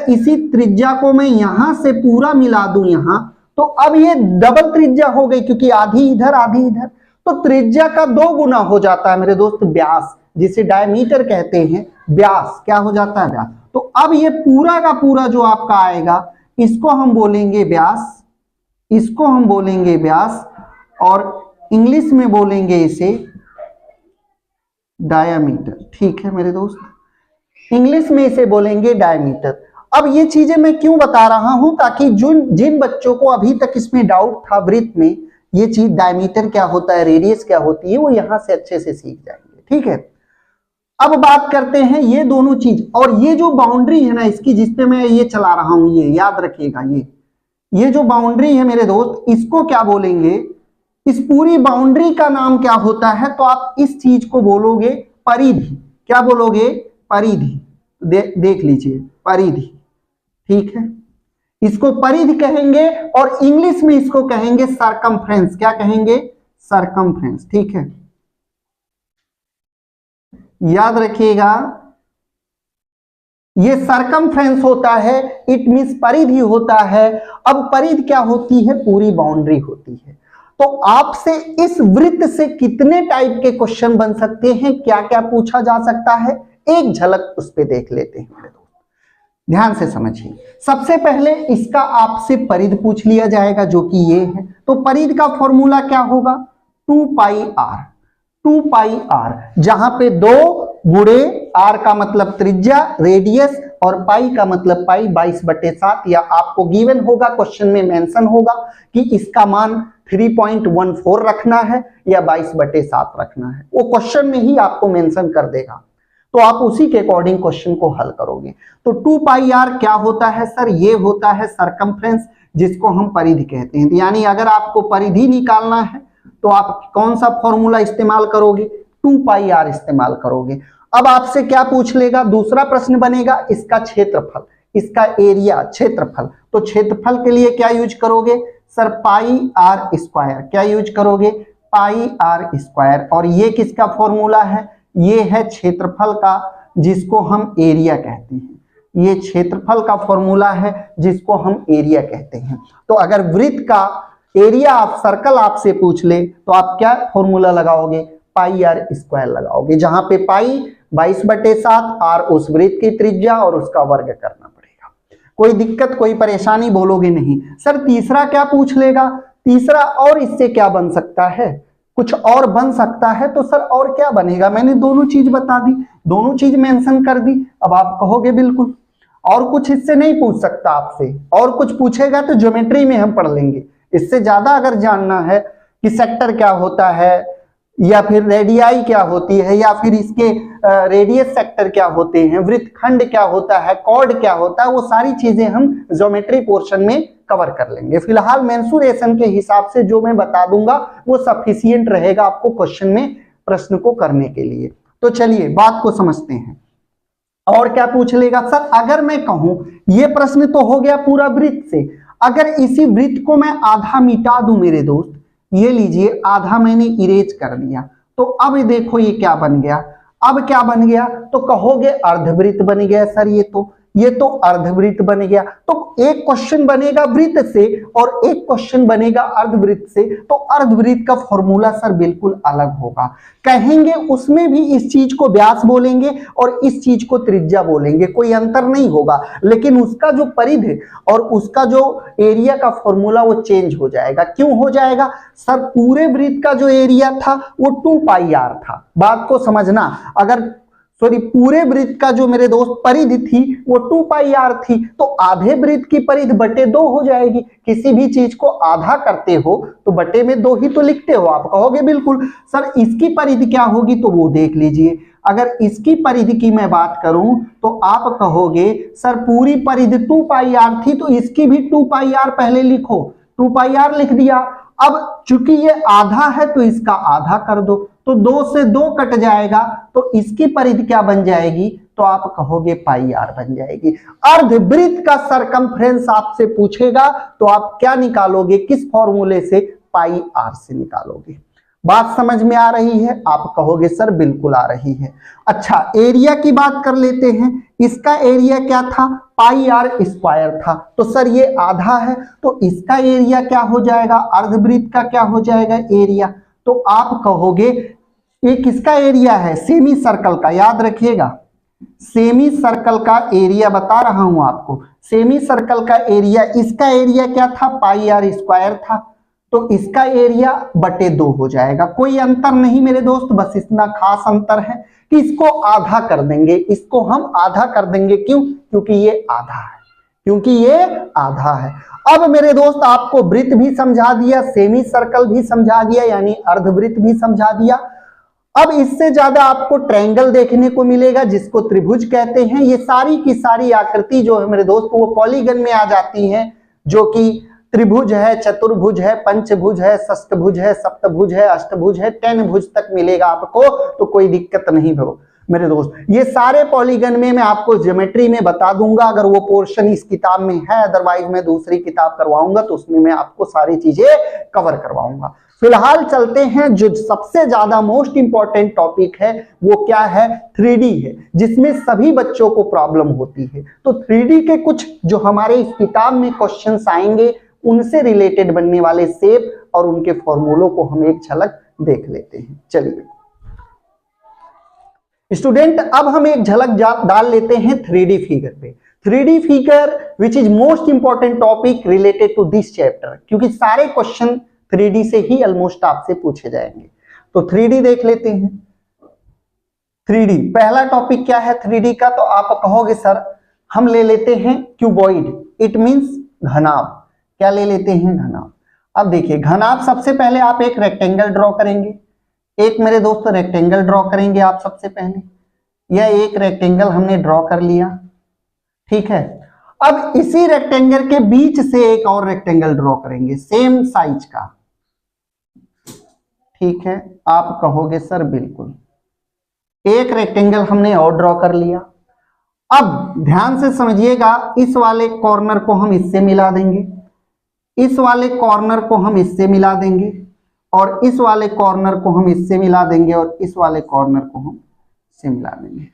इसी त्रिज्या को मैं यहां से पूरा मिला दूं यहां, तो अब ये डबल त्रिज्या हो गई, क्योंकि आधी इधर आधी इधर। तो त्रिज्या का 2 गुना हो जाता है मेरे दोस्त व्यास, जिसे डायमीटर कहते हैं। व्यास क्या हो जाता है? व्यास। तो अब ये पूरा का पूरा जो आपका आएगा, इसको हम बोलेंगे व्यास, इसको हम बोलेंगे व्यास, और इंग्लिश में बोलेंगे इसे डायामीटर। ठीक है मेरे दोस्त, इंग्लिश में इसे बोलेंगे डायमीटर। अब ये चीजें मैं क्यों बता रहा हूं, ताकि जिन बच्चों को अभी तक इसमें डाउट था वृत्त में, ये चीज डायमीटर क्या होता है, रेडियस क्या होती है, वो यहां से अच्छे से सीख जाएंगे। ठीक है, अब बात करते हैं ये दोनों चीज। और ये जो बाउंड्री है ना इसकी, जिसपे मैं ये चला रहा हूं, ये याद रखिएगा, ये जो बाउंड्री है मेरे दोस्त, इसको क्या बोलेंगे? इस पूरी बाउंड्री का नाम क्या होता है? तो आप इस चीज को बोलोगे परिधि। क्या बोलोगे? परिधि। देख लीजिए, परिधि। ठीक है, इसको परिधि कहेंगे, और इंग्लिश में इसको कहेंगे सरकमफ्रेंस। क्या कहेंगे? सरकमफ्रेंस। ठीक है, याद रखिएगा, ये सरकमफ्रेंस होता है, इट मींस परिधि होता है। अब परिधि क्या होती है? पूरी बाउंड्री होती है। तो आपसे इस वृत्त से कितने टाइप के क्वेश्चन बन सकते हैं, क्या क्या पूछा जा सकता है, एक झलक उस पर देख लेते हैं मेरे दोस्त। ध्यान से समझिए। सबसे पहले इसका आपसे परिधि पूछ लिया जाएगा, जो कि ये है। तो परिधि का फॉर्मूला क्या होगा? 2 पाई आर। 2 पाई आर, जहां पे 2 गुणे आर का मतलब त्रिज्या, रेडियस, और पाई का मतलब पाई, 22/7, या आपको गिवन होगा, क्वेश्चन में मेंशन होगा कि इसका मान 3.14 रखना है या 22/7 रखना है। वो क्वेश्चन में ही आपको मेंशन कर देगा, तो आप उसी के अकॉर्डिंग क्वेश्चन को हल करोगे। तो 2 पाई आर क्या होता है सर? ये होता है सरकमफ्रेंस, जिसको हम परिधि कहते हैं। यानी अगर आपको परिधि निकालना है तो आप कौन सा फॉर्मूला इस्तेमाल करोगे? 2 पाई आर इस्तेमाल करोगे। अब आपसे क्या पूछ लेगा? दूसरा प्रश्न बनेगा इसका क्षेत्रफल, इसका एरिया, क्षेत्रफल। तो क्षेत्रफल के लिए क्या यूज करोगे सर? Pi R square. क्या यूज करोगे? Pi R square. और ये किसका फॉर्मूला है? ये है क्षेत्रफल का, जिसको हम एरिया कहते हैं। ये क्षेत्रफल का फॉर्मूला है, जिसको हम एरिया कहते हैं। तो अगर वृत्त का एरिया आप सर्कल आपसे पूछ ले, तो आप क्या फॉर्मूला लगाओगे? पाई आर स्क्वायर लगाओगे, जहां पे पाई 22/7, आर उस वृत्त की त्रिज्या और उसका वर्ग करना पड़ेगा। कोई दिक्कत, कोई परेशानी बोलोगे नहीं। सर तीसरा क्या पूछ लेगा? तीसरा और इससे क्या बन सकता है, कुछ और बन सकता है, तो सर और क्या बनेगा, मैंने दोनों चीज बता दी, दोनों चीज मेंशन कर दी। अब आप कहोगे बिल्कुल और कुछ इससे नहीं पूछ सकता आपसे, और कुछ पूछेगा तो ज्योमेट्री में हम पढ़ लेंगे। इससे ज्यादा अगर जानना है कि सेक्टर क्या होता है, या फिर रेडियाई क्या होती है, या फिर इसके रेडियस सेक्टर क्या होते हैं, वृत्तखंड क्या होता है, कॉर्ड क्या होता है, वो सारी चीजें हम ज्योमेट्री पोर्शन में कवर कर लेंगे। फिलहाल मेंसुरेशन के हिसाब से जो मैं बता दूंगा वो सफिशियंट रहेगा आपको क्वेश्चन में प्रश्न को करने के लिए। तो चलिए बात को समझते हैं। और क्या पूछ लेगा सर, अगर मैं कहूं, ये प्रश्न तो हो गया पूरा वृत्त से, अगर इसी वृत्त को मैं आधा मिटा दूं मेरे दोस्त, ये लीजिए आधा मैंने इरेज कर दिया, तो अब देखो ये क्या बन गया, अब क्या बन गया, तो कहोगे अर्धवृत्त बन गया सर, ये तो अर्धवृत्त बन गया। तो एक क्वेश्चन बनेगा वृत्त से और एक क्वेश्चन बनेगा अर्धवृत्त से, तो अर्धवृत्त का फॉर्मूला सर बिल्कुल अलग होगा। कहेंगे उसमें भी इस चीज को व्यास बोलेंगे और इस चीज को त्रिज्या बोलेंगे, कोई अंतर नहीं होगा, लेकिन उसका जो परिधि और उसका जो एरिया का फॉर्मूला वो चेंज हो जाएगा। क्यों हो जाएगा सर, पूरे वृत्त का जो एरिया था वो 2πr था, बात को समझना, अगर पूरे वृत्त का जो मेरे दोस्त परिधि थी वो 2πr थी, तो आधे वृत्त की परिधि बटे 2 हो जाएगी। किसी भी चीज को आधा करते हो तो बटे में 2 ही तो लिखते हो, आप कहोगे बिल्कुल सर इसकी परिधि क्या होगी, तो वो देख लीजिए। अगर इसकी परिधि की मैं बात करूं तो आप कहोगे सर पूरी परिधि 2πr थी, तो इसकी भी 2πr पहले लिखो, 2πr लिख दिया। अब चूंकि ये आधा है तो इसका आधा कर दो, तो 2 से 2 कट जाएगा, तो इसकी परिधि क्या बन जाएगी, तो आप कहोगे πr बन जाएगी। अर्धवृत्त का सरकमफ्रेंस आपसे पूछेगा तो आप क्या निकालोगे, किस फॉर्मूले से, πr से निकालोगे। बात समझ में आ रही है, आप कहोगे सर बिल्कुल आ रही है। अच्छा एरिया की बात कर लेते हैं, इसका एरिया क्या था, πr² था, तो सर ये आधा है, तो इसका एरिया क्या हो जाएगा, अर्धवृत्त का क्या हो जाएगा एरिया, तो आप कहोगे ये किसका एरिया है, सेमी सर्कल का, याद रखिएगा सेमी सर्कल का एरिया बता रहा हूं आपको, सेमी सर्कल का एरिया, इसका एरिया क्या था, πr² था, तो इसका एरिया बटे 2 हो जाएगा। कोई अंतर नहीं मेरे दोस्त, बस इतना खास अंतर है कि इसको आधा कर देंगे, इसको हम आधा कर देंगे, क्यों, क्योंकि ये आधा है, क्योंकि ये आधा है। अब मेरे दोस्त आपको वृत्त भी समझा दिया, सेमी सर्कल भी समझा दिया, यानी अर्धवृत्त भी समझा दिया। अब इससे ज्यादा आपको ट्रायंगल देखने को मिलेगा जिसको त्रिभुज कहते हैं। ये सारी की सारी आकृति जो है मेरे दोस्त वो पॉलीगन में आ जाती हैं, जो कि त्रिभुज है, चतुर्भुज है, पंचभुज है, षष्ठभुज है, सप्तभुज है, अष्टभुज है, 10 भुज तक मिलेगा आपको, तो कोई दिक्कत नहीं हो मेरे दोस्त। ये सारे पॉलीगन में मैं आपको ज्योमेट्री में बता दूंगा, अगर वो पोर्शन इस किताब में है, अदरवाइज मैं दूसरी किताब करवाऊंगा तो उसमें मैं आपको सारी चीजें कवर करवाऊंगा। फिलहाल चलते हैं, जो सबसे ज्यादा मोस्ट इंपॉर्टेंट टॉपिक है वो क्या है, 3D है, जिसमें सभी बच्चों को प्रॉब्लम होती है। तो 3D के कुछ जो हमारे इस किताब में क्वेश्चंस आएंगे उनसे रिलेटेड बनने वाले शेप और उनके फॉर्मूलों को हम एक झलक देख लेते हैं। चलिए स्टूडेंट, अब हम एक झलक डाल लेते हैं 3D फिगर पे। 3D figure which is most important topic related to this chapter, क्योंकि सारे क्वेश्चन 3D से ही ऑलमोस्ट आपसे पूछे जाएंगे। तो 3D देख लेते हैं। 3D पहला टॉपिक क्या है 3D का, तो आप कहोगे सर हम ले लेते हैं क्यूबॉइड, इट मींस घनाभ। क्या ले लेते हैं, घनाभ। अब देखिए घनाभ, सबसे पहले आप एक रेक्टेंगल ड्रॉ करेंगे, एक मेरे दोस्त रेक्टेंगल ड्रॉ करेंगे आप सबसे पहले। यह एक रेक्टेंगल हमने ड्रॉ कर लिया, ठीक है। अब इसी रेक्टेंगल के बीच से एक और रेक्टेंगल ड्रॉ करेंगे सेम साइज का, ठीक है। आप कहोगे सर बिल्कुल, एक रेक्टेंगल हमने और ड्रॉ कर लिया। अब ध्यान से समझिएगा, इस वाले कॉर्नर को हम इससे मिला देंगे, इस वाले कॉर्नर को हम इससे मिला देंगे, और इस वाले कॉर्नर को हम इससे मिला देंगे, और इस वाले कॉर्नर को हम इससे मिला देंगे।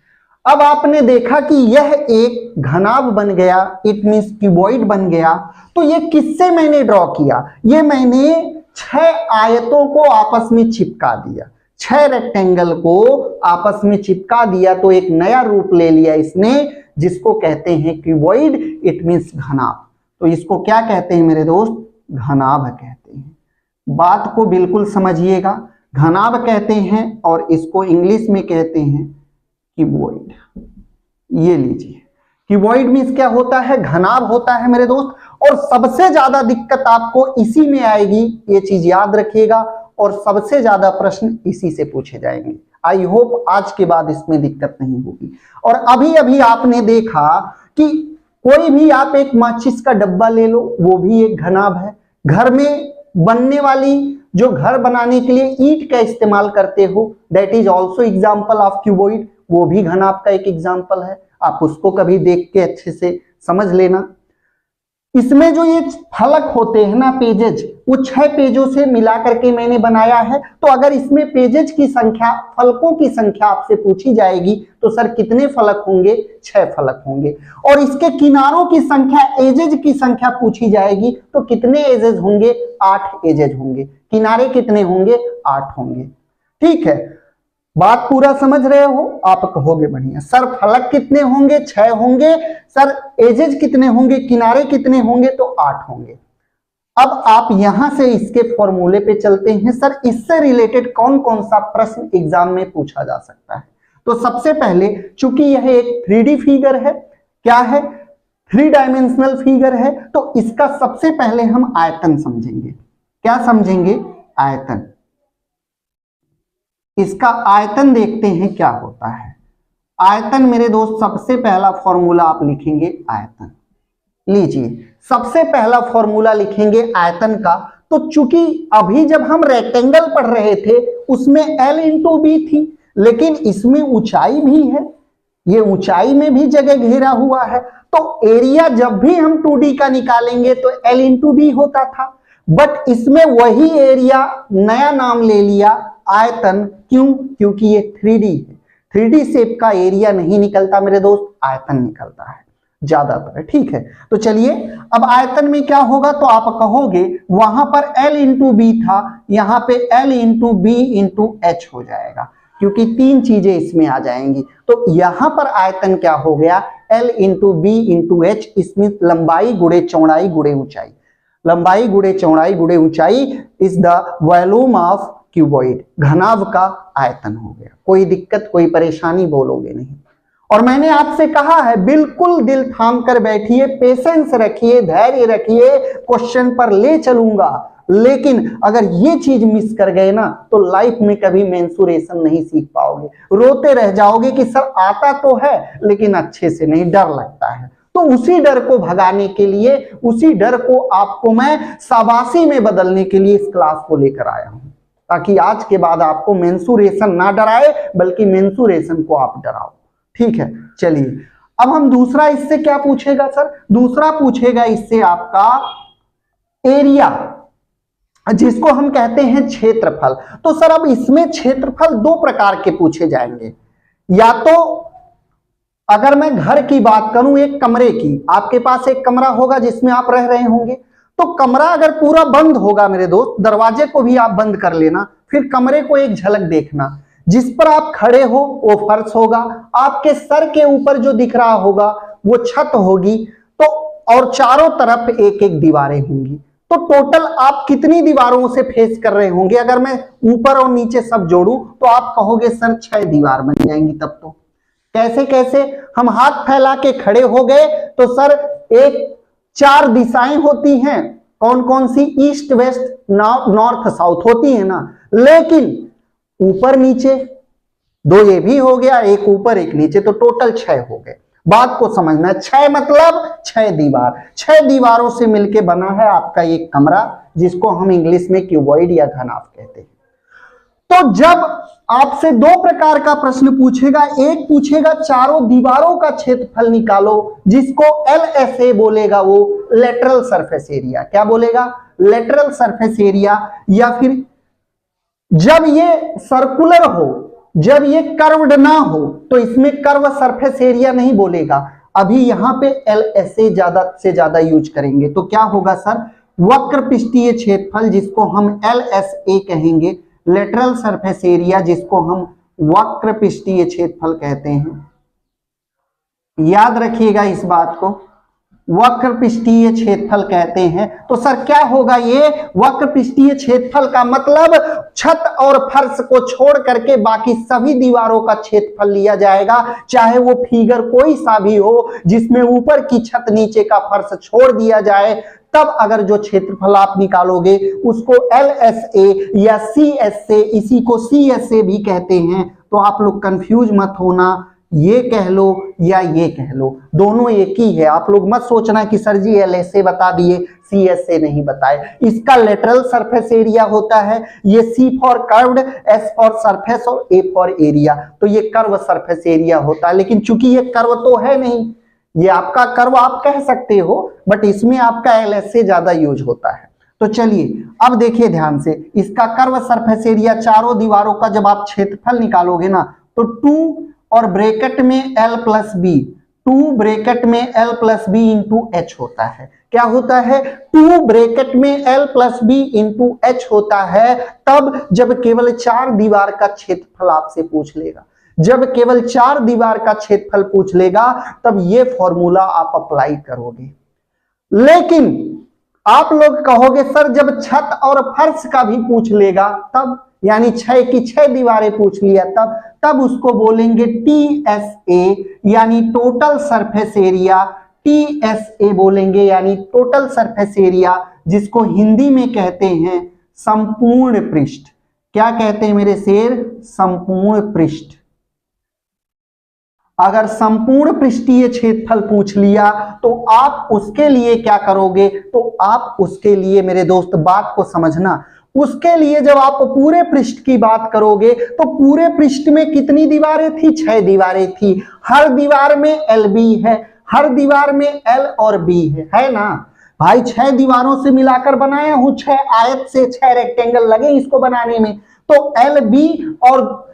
अब आपने देखा कि यह एक घनाभ बन गया, इट मींस क्यूबॉइड बन गया। तो ये किससे मैंने ड्रॉ किया, ये मैंने 6 आयतों को आपस में चिपका दिया, 6 रेक्टेंगल को आपस में चिपका दिया, तो एक नया रूप ले लिया इसने, जिसको कहते हैं क्यूबॉइड, इट मींस घनाभ। तो इसको क्या कहते हैं मेरे दोस्त, घनाभ कहते हैं। बात को बिल्कुल समझिएगा। घनाभ कहते हैं और इसको इंग्लिश में कहते हैं क्यूबॉइड। ये लीजिए, क्यूबॉइड मींस क्या होता है, घनाभ होता है मेरे दोस्त। और सबसे ज्यादा दिक्कत आपको इसी में आएगी, ये चीज याद रखिएगा, और सबसे ज्यादा प्रश्न इसी से पूछे जाएंगे। आई होप आज के बाद इसमें दिक्कत नहीं होगी। और अभी अभी आपने देखा कि कोई भी आप एक माचिस का डब्बा ले लो, वो भी एक घनाभ है। घर में बनने वाली, जो घर बनाने के लिए ईंट का इस्तेमाल करते हो, that is also example of cuboid, वो भी घनाभ का एक एग्जाम्पल है। आप उसको कभी देख के अच्छे से समझ लेना। इसमें जो ये फलक होते हैं ना, पेजेज, वो 6 पेजों से मिला करके मैंने बनाया है। तो अगर इसमें पेजेज की संख्या, फलकों की संख्या आपसे पूछी जाएगी तो सर कितने फलक होंगे, 6 फलक होंगे। और इसके किनारों की संख्या, एजेज की संख्या पूछी जाएगी तो कितने एजेज होंगे, 8 एजेज होंगे। किनारे कितने होंगे, 8 होंगे। ठीक है, बात पूरा समझ रहे हो? आप कहोगे बढ़िया सर, फलक कितने होंगे, 6 होंगे। सर एजेज कितने होंगे, किनारे कितने होंगे, तो 8 होंगे। अब आप यहां से इसके फॉर्मूले पे चलते हैं। सर इससे रिलेटेड कौन कौन सा प्रश्न एग्जाम में पूछा जा सकता है? तो सबसे पहले, चूंकि यह एक 3D फिगर है, क्या है, 3 डायमेंशनल फिगर है, तो इसका सबसे पहले हम आयतन समझेंगे। क्या समझेंगे? आयतन। इसका आयतन देखते हैं क्या होता है। आयतन मेरे दोस्त, सबसे पहला फॉर्मूला आप लिखेंगे आयतन। लीजिए, सबसे पहला फॉर्मूला लिखेंगे आयतन का। तो चूंकि अभी जब हम रेक्टेंगल पढ़ रहे थे उसमें L इंटू बी थी, लेकिन इसमें ऊंचाई भी है, ये ऊंचाई में भी जगह घेरा हुआ है। तो एरिया जब भी हम 2D का निकालेंगे तो L इंटू बी होता था, बट इसमें वही एरिया नया नाम ले लिया आयतन। क्यों? क्योंकि ये 3D है। 3D शेप का एरिया नहीं निकलता मेरे दोस्त, आयतन निकलता है ज्यादातर। ठीक है, तो चलिए अब आयतन में क्या होगा, तो आप कहोगे वहां पर L इंटू बी था, यहां पे L into B into H हो जाएगा, क्योंकि 3 चीजें इसमें आ जाएंगी। तो यहां पर आयतन क्या हो गया, L into B into H. इसमें लंबाई गुणे चौड़ाई गुणे ऊंचाई, लंबाई गुणे चौड़ाई गुणे ऊंचाई is the volume of cuboid. घनाभ का आयतन हो गया। कोई दिक्कत, कोई परेशानी बोलोगे नहीं। और मैंने आपसे कहा है बिल्कुल दिल थाम कर बैठिए, पेशेंस रखिए, धैर्य रखिए, क्वेश्चन पर ले चलूंगा। लेकिन अगर ये चीज मिस कर गए ना तो लाइफ में कभी मेंसुरेशन नहीं सीख पाओगे, रोते रह जाओगे कि सर आता तो है लेकिन अच्छे से नहीं, डर लगता है। तो उसी डर को भगाने के लिए, उसी डर को आपको मैं शाबाशी में बदलने के लिए इस क्लास को लेकर आया हूं, ताकि आज के बाद आपको मेंसुरेशन ना डराए बल्कि मेंसुरेशन को आप डराओ। ठीक है, चलिए अब हम दूसरा इससे क्या पूछेगा सर, दूसरा पूछेगा इससे आपका एरिया, जिसको हम कहते हैं क्षेत्रफल। तो सर अब इसमें क्षेत्रफल 2 प्रकार के पूछे जाएंगे। या तो अगर मैं घर की बात करूं, एक कमरे की, आपके पास एक कमरा होगा जिसमें आप रह रहे होंगे, तो कमरा अगर पूरा बंद होगा मेरे दोस्त, दरवाजे को भी आप बंद कर लेना, फिर कमरे को एक झलक देखना। जिस पर आप खड़े हो वो फर्श होगा, आपके सर के ऊपर जो दिख रहा होगा वो छत होगी, तो और चारों तरफ एक एक दीवारें होंगी। तो टोटल आप कितनी दीवारों से फेस कर रहे होंगे? अगर मैं ऊपर और नीचे सब जोड़ूं तो आप कहोगे सर 6 दीवार बन जाएंगी। तब तो कैसे कैसे? हम हाथ फैला के खड़े हो गए तो सर एक 4 दिशाएं होती हैं, कौन कौन सी? ईस्ट वेस्ट नॉर्थ साउथ होती है ना, लेकिन ऊपर नीचे 2 ये भी हो गया, एक ऊपर एक नीचे, तो टोटल 6 हो गए। बात को समझना, 6 मतलब 6 दीवार, 6 दीवारों से मिलके बना है आपका एक कमरा, जिसको हम इंग्लिश में क्यूबॉइड या घनाभ कहते हैं। तो जब आपसे 2 प्रकार का प्रश्न पूछेगा, एक पूछेगा चारों दीवारों का क्षेत्रफल निकालो, जिसको LSA बोलेगा, वो लेटरल सरफेस एरिया। क्या बोलेगा? Lateral surface area. या फिर जब ये सर्कुलर हो, जब ये कर्व्ड ना हो, तो इसमें कर्व सरफेस एरिया नहीं बोलेगा। अभी यहां पे LSA ज्यादा से ज्यादा यूज करेंगे। तो क्या होगा सर? वक्र पृष्ठीय क्षेत्रफल, जिसको हम LSA कहेंगे, लेटरल सरफेस एरिया, जिसको हम वक्र पृष्ठीय क्षेत्रफल कहते हैं। याद रखिएगा इस बात को। वक्र पृष्ठीय क्षेत्रफल कहते हैं। तो सर क्या होगा ये वक्र पृष्ठीय क्षेत्रफल का मतलब छत और फर्श को छोड़ करके बाकी सभी दीवारों का क्षेत्रफल लिया जाएगा, चाहे वो फिगर कोई सा भी हो जिसमें ऊपर की छत नीचे का फर्श छोड़ दिया जाए, तब अगर जो क्षेत्रफल आप निकालोगे उसको LSA या CSA, इसी को CSA भी कहते हैं। तो आप लोग कंफ्यूज मत होना, ये कह लो या ये कह लो, दोनों एक ही है। आप लोग मत सोचना कि सर जी LSA बता दिए CSA नहीं बताए। इसका लेटरल सरफेस एरिया होता है, ये C for curved, S for surface और A फॉर एरिया, तो ये कर्व सरफेस एरिया होता है। लेकिन चूंकि ये कर्व तो है नहीं, ये आपका कर्व आप कह सकते हो, बट इसमें आपका LSA ज्यादा यूज होता है। तो चलिए अब देखिए ध्यान से, इसका कर्व सरफेस एरिया चारों दीवारों का जब आप क्षेत्रफल निकालोगे ना, तो 2 और ब्रैकेट में L प्लस बी, 2 ब्रैकेट में L plus B into H होता है। क्या होता है? 2 ब्रैकेट में L plus B into H होता है तब जब केवल 4 दीवार का क्षेत्रफल आपसे पूछ लेगा। जब केवल 4 दीवार का क्षेत्रफल पूछ लेगा तब ये फॉर्मूला आप अप्लाई करोगे। लेकिन आप लोग कहोगे सर जब छत और फर्श का भी पूछ लेगा तब, यानी 6 की 6 दीवारें पूछ लिया तब उसको बोलेंगे TSA, यानी टोटल सरफेस एरिया। TSA बोलेंगे यानी टोटल सरफेस एरिया, जिसको हिंदी में कहते हैं संपूर्ण पृष्ठ। क्या कहते हैं मेरे शेर? संपूर्ण पृष्ठ। अगर संपूर्ण पृष्ठीय क्षेत्रफल पूछ लिया तो आप उसके लिए क्या करोगे? तो आप उसके लिए मेरे दोस्त बात को समझना, उसके लिए जब आप पूरे पृष्ठ की बात करोगे तो पूरे पृष्ठ में कितनी दीवारें थी? 6 दीवारें थी। हर दीवार में LB है, हर दीवार में L और B है ना भाई। 6 दीवारों से मिलाकर बनाया हूं, 6 आयत से 6 रेक्टेंगल लगे इसको बनाने में, तो LB और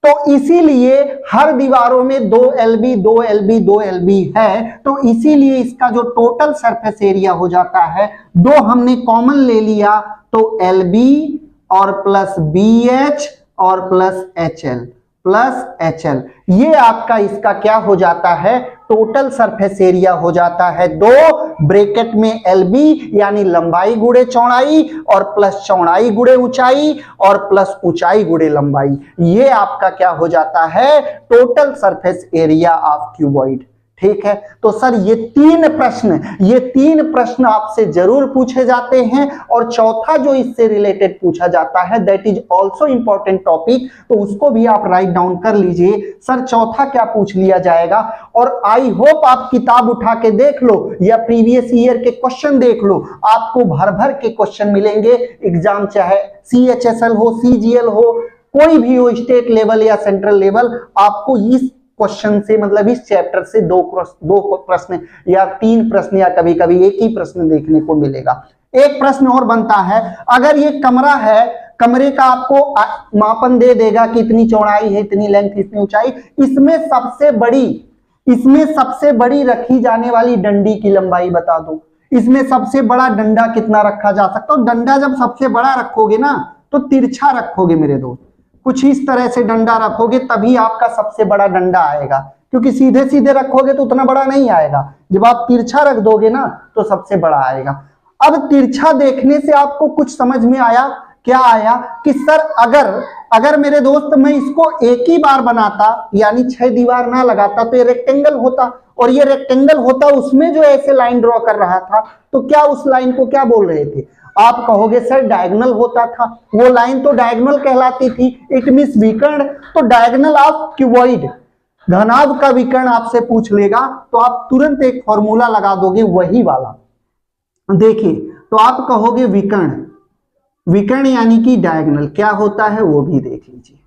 तो इसीलिए हर दीवारों में 2 LB 2 LB 2 LB है, तो इसीलिए इसका जो टोटल सरफेस एरिया हो जाता है, 2 हमने कॉमन ले लिया तो LB और प्लस BH और प्लस HL, ये आपका इसका क्या हो जाता है? टोटल सरफेस एरिया हो जाता है 2 ब्रैकेट में LB यानी लंबाई गुणे चौड़ाई और प्लस चौड़ाई गुणे ऊंचाई और प्लस ऊंचाई गुणे लंबाई, ये आपका क्या हो जाता है? Total surface area of cuboid. ठीक है, तो सर ये 3 प्रश्न आपसे जरूर पूछे जाते हैं, और चौथा जो इससे रिलेटेड पूछा जाता है that is also important topic, तो उसको भी आप राइट डाउन कर लीजिए। सर चौथा क्या पूछ लिया जाएगा, और आई होप आप किताब उठा के देख लो या प्रीवियस ईयर के क्वेश्चन देख लो, आपको भर भर के क्वेश्चन मिलेंगे। एग्जाम चाहे CHSL हो, CGL हो, कोई भी हो, स्टेट लेवल या सेंट्रल लेवल, आपको इस क्वेश्चन से मतलब इस चैप्टर से 2 प्रश्न या 3 प्रश्न या कभी कभी एक ही प्रश्न देखने को मिलेगा। एक प्रश्न और बनता है, अगर ये कमरा है, कमरे का आपको मापन दे देगा कि इतनी चौड़ाई है, इतनी लेंथ, इतनी ऊंचाई, इसमें सबसे बड़ी रखी जाने वाली डंडी की लंबाई बता दो। इसमें सबसे बड़ा डंडा कितना रखा जा सकता है? डंडा जब सबसे बड़ा रखोगे ना तो तिरछा रखोगे मेरे दोस्त, कुछ इस तरह से डंडा रखोगे तभी आपका सबसे बड़ा डंडा आएगा, क्योंकि सीधे सीधे रखोगे तो उतना बड़ा नहीं आएगा। जब आप तिरछा रख दोगे ना तो सबसे बड़ा आएगा। अब तिरछा देखने से आपको कुछ समझ में आया? क्या आया कि सर अगर मेरे दोस्त मैं इसको एक ही बार बनाता, यानी 6 दीवार ना लगाता, तो ये रेक्टेंगल होता, और ये रेक्टेंगल होता, उसमें जो ऐसे लाइन ड्रॉ कर रहा था तो क्या उस लाइन को क्या बोल रहे थे? आप कहोगे सर डायगोनल होता था, वो लाइन तो डायगोनल कहलाती थी, इट मींस विकर्ण। तो डायगोनल ऑफ क्यूबॉइड, घनाभ का विकर्ण आपसे पूछ लेगा तो आप तुरंत एक फॉर्मूला लगा दोगे वही वाला। देखिए, तो आप कहोगे विकर्ण यानी कि डायगोनल क्या होता है वो भी देख लीजिए।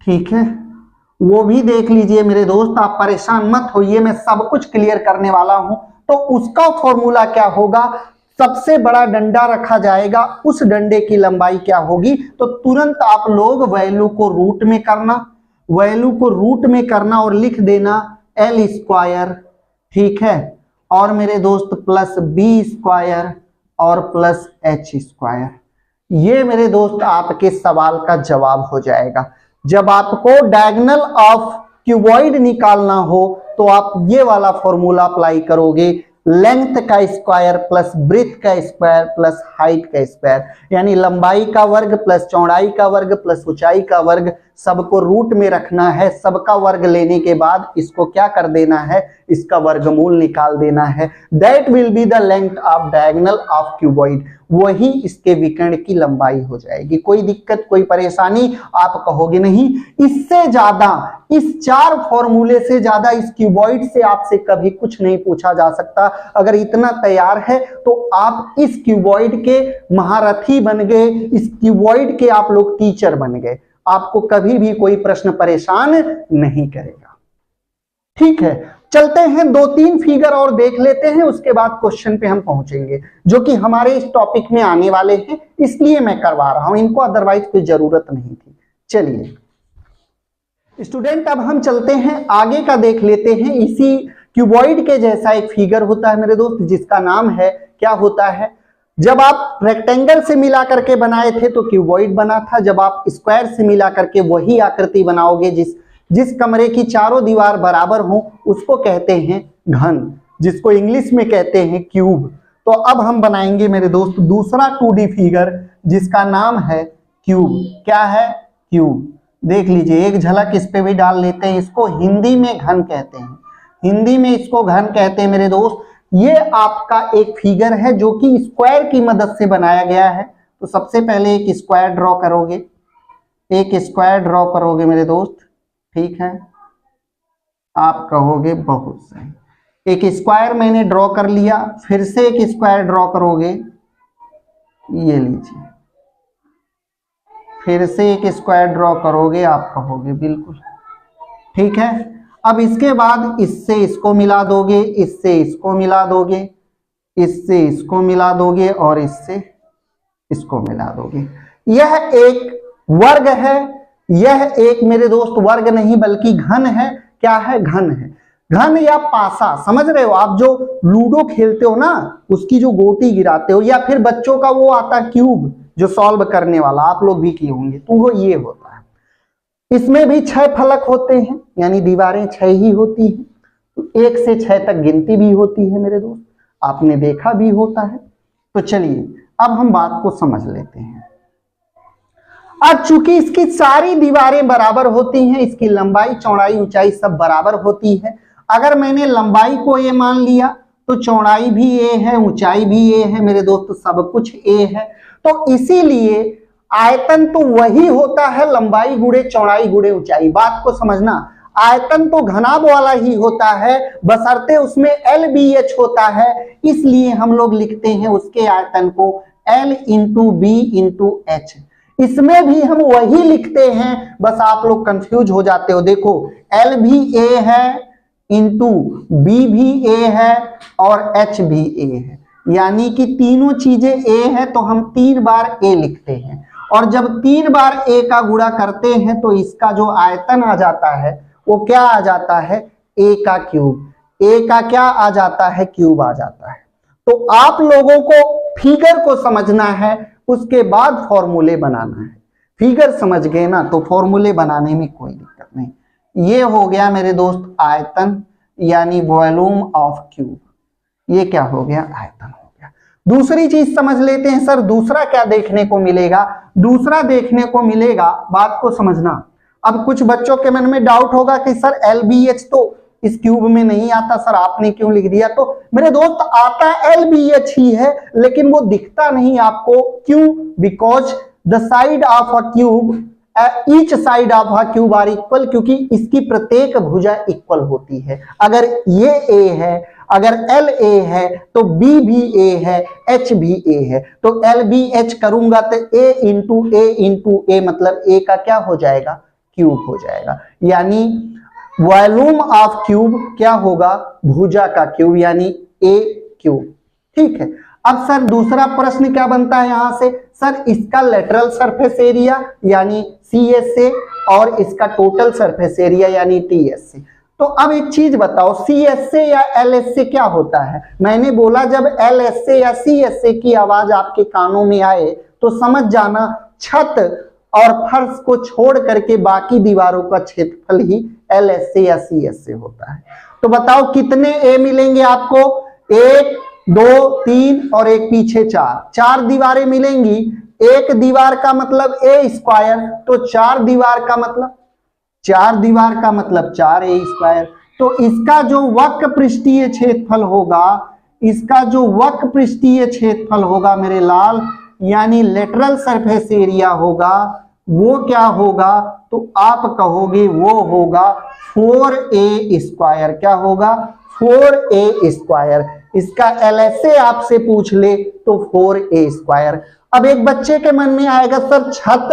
ठीक है, वो भी देख लीजिए मेरे दोस्त, आप परेशान मत होइए, मैं सब कुछ क्लियर करने वाला हूं। तो उसका फॉर्मूला क्या होगा? सबसे बड़ा डंडा रखा जाएगा, उस डंडे की लंबाई क्या होगी? तो तुरंत आप लोग वैल्यू को रूट में करना और लिख देना L², ठीक है, और मेरे दोस्त प्लस B² और प्लस H²। ये मेरे दोस्त आपके सवाल का जवाब हो जाएगा। जब आपको डायगोनल ऑफ क्यूबॉइड निकालना हो तो आप ये वाला फॉर्मूला अप्लाई करोगे, लेंथ का स्क्वायर प्लस ब्रेथ का स्क्वायर प्लस हाइट का स्क्वायर, यानी लंबाई का वर्ग प्लस चौड़ाई का वर्ग प्लस ऊंचाई का वर्ग, सबको रूट में रखना है। सबका वर्ग लेने के बाद इसको क्या कर देना है, इसका वर्गमूल निकाल देना है। That will be the length of diagonal of cuboid, वही इसके विकर्ण की लंबाई हो जाएगी। कोई दिक्कत, कोई परेशानी? आप कहोगे नहीं, इससे ज्यादा, इस 4 फॉर्मूले से ज्यादा इस क्यूबॉइड से आपसे कभी कुछ नहीं पूछा जा सकता। अगर इतना तैयार है तो आप इस क्यूबॉइड के महारथी बन गए, इस क्यूबॉइड के आप लोग टीचर बन गए। आपको कभी भी कोई प्रश्न परेशान नहीं करेगा। ठीक है, चलते हैं 2-3 फिगर और देख लेते हैं, उसके बाद क्वेश्चन पे हम पहुंचेंगे जो कि हमारे इस टॉपिक में आने वाले हैं, इसलिए मैं करवा रहा हूं इनको, अदरवाइज कोई जरूरत नहीं थी। चलिए स्टूडेंट, अब हम चलते हैं आगे का, देख लेते हैं। इसी क्यूबॉइड के जैसा एक फिगर होता है मेरे दोस्त, जिसका नाम है, क्या होता है, जब आप रेक्टेंगल से मिला करके बनाए थे तो क्यूबॉइड बना था, जब आप स्क्वायर से मिला करके वही आकृति बनाओगे, जिस कमरे की चारों दीवार बराबर हो, उसको कहते हैं घन, जिसको इंग्लिश में कहते हैं क्यूब। तो अब हम बनाएंगे मेरे दोस्त दूसरा 2D फिगर, जिसका नाम है क्यूब। क्या है? क्यूब। देख लीजिए, एक झलक इस पे भी डाल लेते हैं। इसको हिंदी में घन कहते हैं, हिंदी में इसको घन कहते हैं मेरे दोस्त। ये आपका एक फिगर है जो कि स्क्वायर की मदद से बनाया गया है। तो सबसे पहले एक स्क्वायर ड्रॉ करोगे, एक स्क्वायर ड्रॉ करोगे मेरे दोस्त, ठीक है। आप कहोगे बहुत सही, एक स्क्वायर मैंने ड्रॉ कर लिया, फिर से एक स्क्वायर ड्रॉ करोगे, ये लीजिए, फिर से एक स्क्वायर ड्रॉ करोगे, आप कहोगे बिल्कुल ठीक है। अब इसके बाद इससे इसको मिला दोगे, इससे इसको मिला दोगे, इससे इसको मिला दोगे और इससे इसको मिला दोगे। यह एक वर्ग है, यह एक मेरे दोस्त वर्ग नहीं बल्कि घन है। क्या है? घन है। घन या पासा, समझ रहे हो आप, जो लूडो खेलते हो ना, उसकी जो गोटी गिराते हो, या फिर बच्चों का वो आता क्यूब जो सॉल्व करने वाला, आप लोग भी किए होंगे, तो वो ये होता है। इसमें भी 6 फलक होते हैं, यानी दीवारें 6 ही होती हैं। तो 1 से 6 तक गिनती भी होती है मेरे दोस्त, आपने देखा भी होता है। तो चलिए अब हम बात को समझ लेते हैं। अब चूंकि इसकी सारी दीवारें बराबर होती हैं, इसकी लंबाई चौड़ाई ऊंचाई सब बराबर होती है। अगर मैंने लंबाई को ए मान लिया तो चौड़ाई भी ए है, ऊंचाई भी ए है मेरे दोस्त, सब कुछ ए है। तो इसीलिए आयतन तो वही होता है, लंबाई गुणे चौड़ाई गुणे ऊंचाई। बात को समझना, आयतन तो घनाभ वाला ही होता है, बशर्ते उसमें LBH होता है। इसलिए हम लोग लिखते हैं उसके आयतन को L into B into H. इसमें भी हम वही लिखते हैं, बस आप लोग कंफ्यूज हो जाते हो। देखो, L भी A है इंटू B भी A है और H भी A है, यानी कि तीनों चीजें A है, तो हम 3 बार A लिखते हैं। और जब 3 बार A का गुणा करते हैं तो इसका जो आयतन आ जाता है वो क्या आ जाता है? A का क्यूब। A का क्या आ जाता है? क्यूब आ जाता है। तो आप लोगों को फिगर को समझना है, उसके बाद फॉर्मूले बनाना है। फिगर समझ गए ना, तो फॉर्मूले बनाने में कोई दिक्कत नहीं। ये हो गया मेरे दोस्त आयतन, यानी वॉल्यूम ऑफ क्यूब। ये क्या हो गया? आयतन हो गया। दूसरी चीज समझ लेते हैं, सर दूसरा क्या देखने को मिलेगा? दूसरा देखने को मिलेगा, बात को समझना। अब कुछ बच्चों के मन में डाउट होगा कि सर LBH तो इस क्यूब में नहीं आता, सर आपने क्यों लिख दिया? तो मेरे दोस्त आता LBH ही है, लेकिन वो दिखता नहीं आपको। क्यों? Because the side of a cube, each side of a cube are equal, क्योंकि इसकी प्रत्येक भुजा इक्वल होती है। अगर ये A है, अगर LA है तो B भी A है, H भी A है। तो LBH करूंगा तो A इंटू A मतलब A का क्या हो जाएगा? क्यूब हो जाएगा। यानी वॉल्यूम ऑफ क्यूब क्या होगा? भुजा का क्यूब, यानी A क्यूब। ठीक है। अब सर दूसरा प्रश्न क्या बनता है यहां से? सर इसका लेटरल सरफेस एरिया यानी CSA और इसका टोटल सरफेस एरिया यानी TSA। तो अब एक चीज बताओ, CSA या LSA क्या होता है? मैंने बोला जब LSA या CSA की आवाज आपके कानों में आए तो समझ जाना छत और फर्श को छोड़ करके बाकी दीवारों का क्षेत्रफल ही LS या CS से होता है। तो बताओ कितने A मिलेंगे आपको? 1 2 3 और एक पीछे 4 दीवारें मिलेंगी। एक दीवार का मतलब A स्क्वायर, तो 4 दीवार का मतलब 4A तो इसका जो वक्र पृष्ठीय क्षेत्रफल होगा, इसका जो वक्र पृष्ठीय क्षेत्रफल होगा मेरे लाल, यानी लेटरल सरफेस एरिया होगा, वो क्या होगा? तो आप कहोगे वो होगा 4A स्क्वायर। क्या होगा? 4A square. इसका LSA आपसे पूछ ले तो 4A स्क्वायर। अब एक बच्चे के मन में आएगा सर छत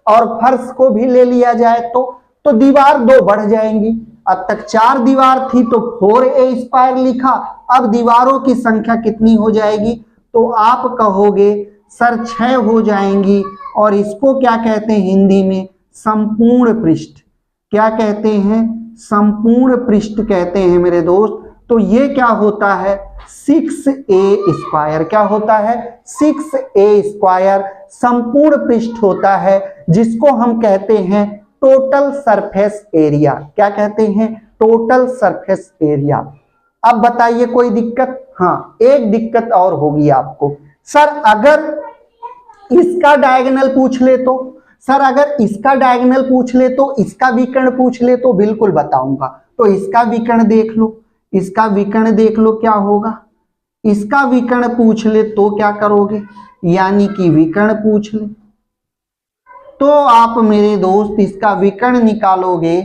और फर्श को भी ले लिया जाए तो दीवार 2 बढ़ जाएंगी। अब तक 4 दीवार थी तो 4A स्क्वायर लिखा, अब दीवारों की संख्या कितनी हो जाएगी? तो आप कहोगे सर 6 हो जाएंगी। और इसको क्या कहते हैं हिंदी में? संपूर्ण पृष्ठ। क्या कहते हैं? संपूर्ण पृष्ठ कहते हैं मेरे दोस्त। तो ये क्या होता है? 6A square. क्या होता है? 6A स्क्वायर संपूर्ण पृष्ठ होता है, जिसको हम कहते हैं टोटल सरफेस एरिया। क्या कहते हैं? Total surface area. अब बताइए कोई दिक्कत? हाँ, एक दिक्कत और होगी आपको। सर अगर इसका डायगोनल पूछ ले तो? सर अगर इसका डायगोनल पूछ ले तो, इसका विकर्ण पूछ ले तो बिल्कुल बताऊंगा। तो इसका विकर्ण देख लो, इसका विकर्ण देख लो क्या होगा। इसका विकर्ण पूछ ले तो क्या करोगे? यानी कि विकर्ण पूछ ले तो आप मेरे दोस्त इसका विकर्ण निकालोगे।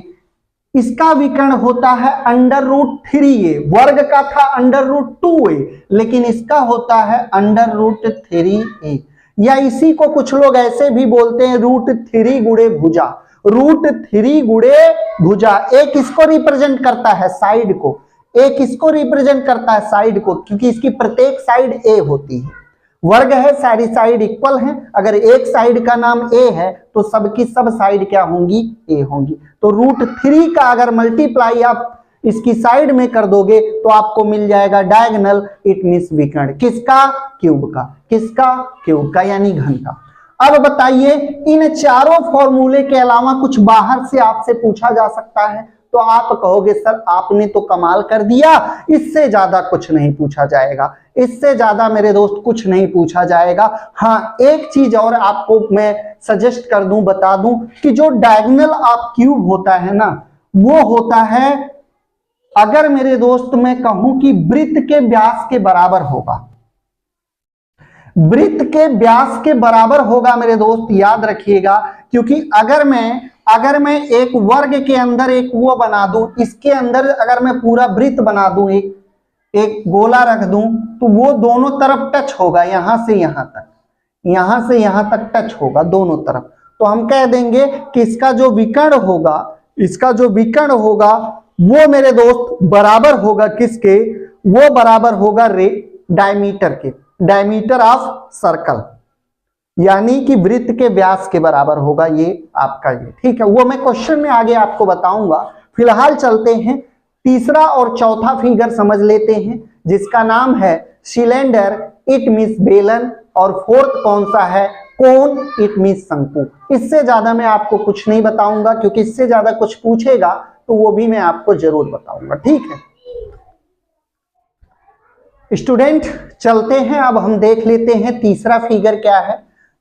इसका विकर्ण होता है √3a। वर्ग का था √2a, लेकिन इसका होता है √3a। या इसी को कुछ लोग ऐसे भी बोलते हैं √3 गुणे भुजा। √3 गुणे भुजा। एक इसको रिप्रेजेंट करता है साइड को, एक इसको रिप्रेजेंट करता है साइड को, क्योंकि इसकी प्रत्येक साइड A होती है। वर्ग है, सारी साइड इक्वल है। अगर एक साइड का नाम A है तो सबकी सब साइड क्या होंगी? A होंगी। तो √3 का अगर मल्टीप्लाई आप इसकी साइड में कर दोगे तो आपको मिल जाएगा डायगोनल। इट मींस विकर्ण। किसका? क्यूब का। किसका? क्यूब का, यानी घन का। अब बताइए इन चारों फॉर्मूले के अलावा कुछ बाहर से आपसे पूछा जा सकता है? तो आप कहोगे सर आपने तो कमाल कर दिया, इससे ज्यादा कुछ नहीं पूछा जाएगा। इससे ज्यादा मेरे दोस्त कुछ नहीं पूछा जाएगा। हाँ, एक चीज और आपको मैं सजेस्ट कर दूं, बता दूं कि जो डायगोनल ऑफ क्यूब होता है ना, वो होता है, अगर मेरे दोस्त मैं कहूं कि वृत्त के व्यास के बराबर होगा। वृत्त के व्यास के बराबर होगा मेरे दोस्त, याद रखिएगा। क्योंकि अगर मैं एक वर्ग के अंदर एक वो बना दूं, इसके अंदर अगर मैं पूरा वृत्त बना दूं, एक गोला रख दूं, तो वो दोनों तरफ टच होगा। यहां से यहां तक, यहां से यहां तक टच होगा दोनों तरफ। तो हम कह देंगे कि इसका जो विकर्ण होगा, इसका जो विकर्ण होगा वो मेरे दोस्त बराबर होगा किसके? वो बराबर होगा डायमीटर के, डायमीटर ऑफ सर्कल, यानी कि वृत्त के व्यास के बराबर होगा ये आपका ये। ठीक है, वो मैं क्वेश्चन में आगे आपको बताऊंगा। फिलहाल चलते हैं तीसरा और चौथा फिगर समझ लेते हैं, जिसका नाम है सिलेंडर, इट मींस बेलन, और फोर्थ कौन सा है? कोन, इट मींस शंकु। इससे ज्यादा मैं आपको कुछ नहीं बताऊंगा, क्योंकि इससे ज्यादा कुछ पूछेगा तो वो भी मैं आपको जरूर बताऊंगा। ठीक है स्टूडेंट, चलते हैं। अब हम देख लेते हैं तीसरा फिगर क्या है।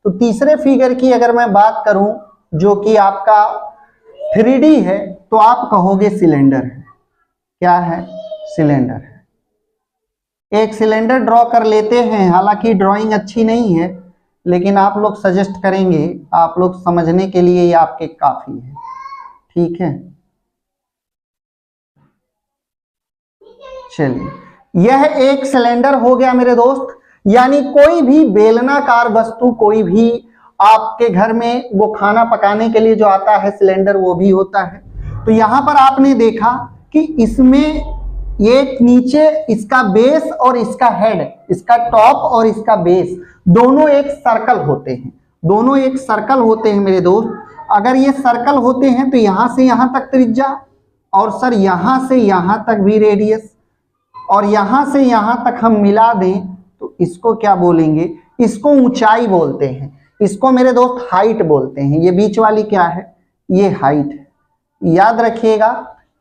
तो तीसरे फिगर की अगर मैं बात करूं, जो कि आपका 3D है, तो आप कहोगे सिलेंडर है। क्या है? सिलेंडर है। एक सिलेंडर ड्रॉ कर लेते हैं। हालांकि ड्राइंग अच्छी नहीं है, लेकिन आप लोग सजेस्ट करेंगे, आप लोग समझने के लिए ये आपके काफी है। ठीक है, चलिए, यह एक सिलेंडर हो गया मेरे दोस्त। यानी कोई भी बेलनाकार वस्तु, कोई भी आपके घर में वो खाना पकाने के लिए जो आता है सिलेंडर, वो भी होता है। तो यहां पर आपने देखा कि इसमें ये नीचे इसका बेस और इसका हेड, इसका टॉप और इसका बेस, दोनों एक सर्कल होते हैं। दोनों एक सर्कल होते हैं मेरे दोस्त। अगर ये सर्कल होते हैं तो यहां से यहां तक त्रिज्या, और सर यहां से यहां तक भी रेडियस, और यहां से यहां तक हम मिला दें तो इसको क्या बोलेंगे? इसको ऊंचाई बोलते हैं। इसको मेरे दोस्त हाइट बोलते हैं। ये बीच वाली क्या है? ये हाइट है। याद रखिएगा,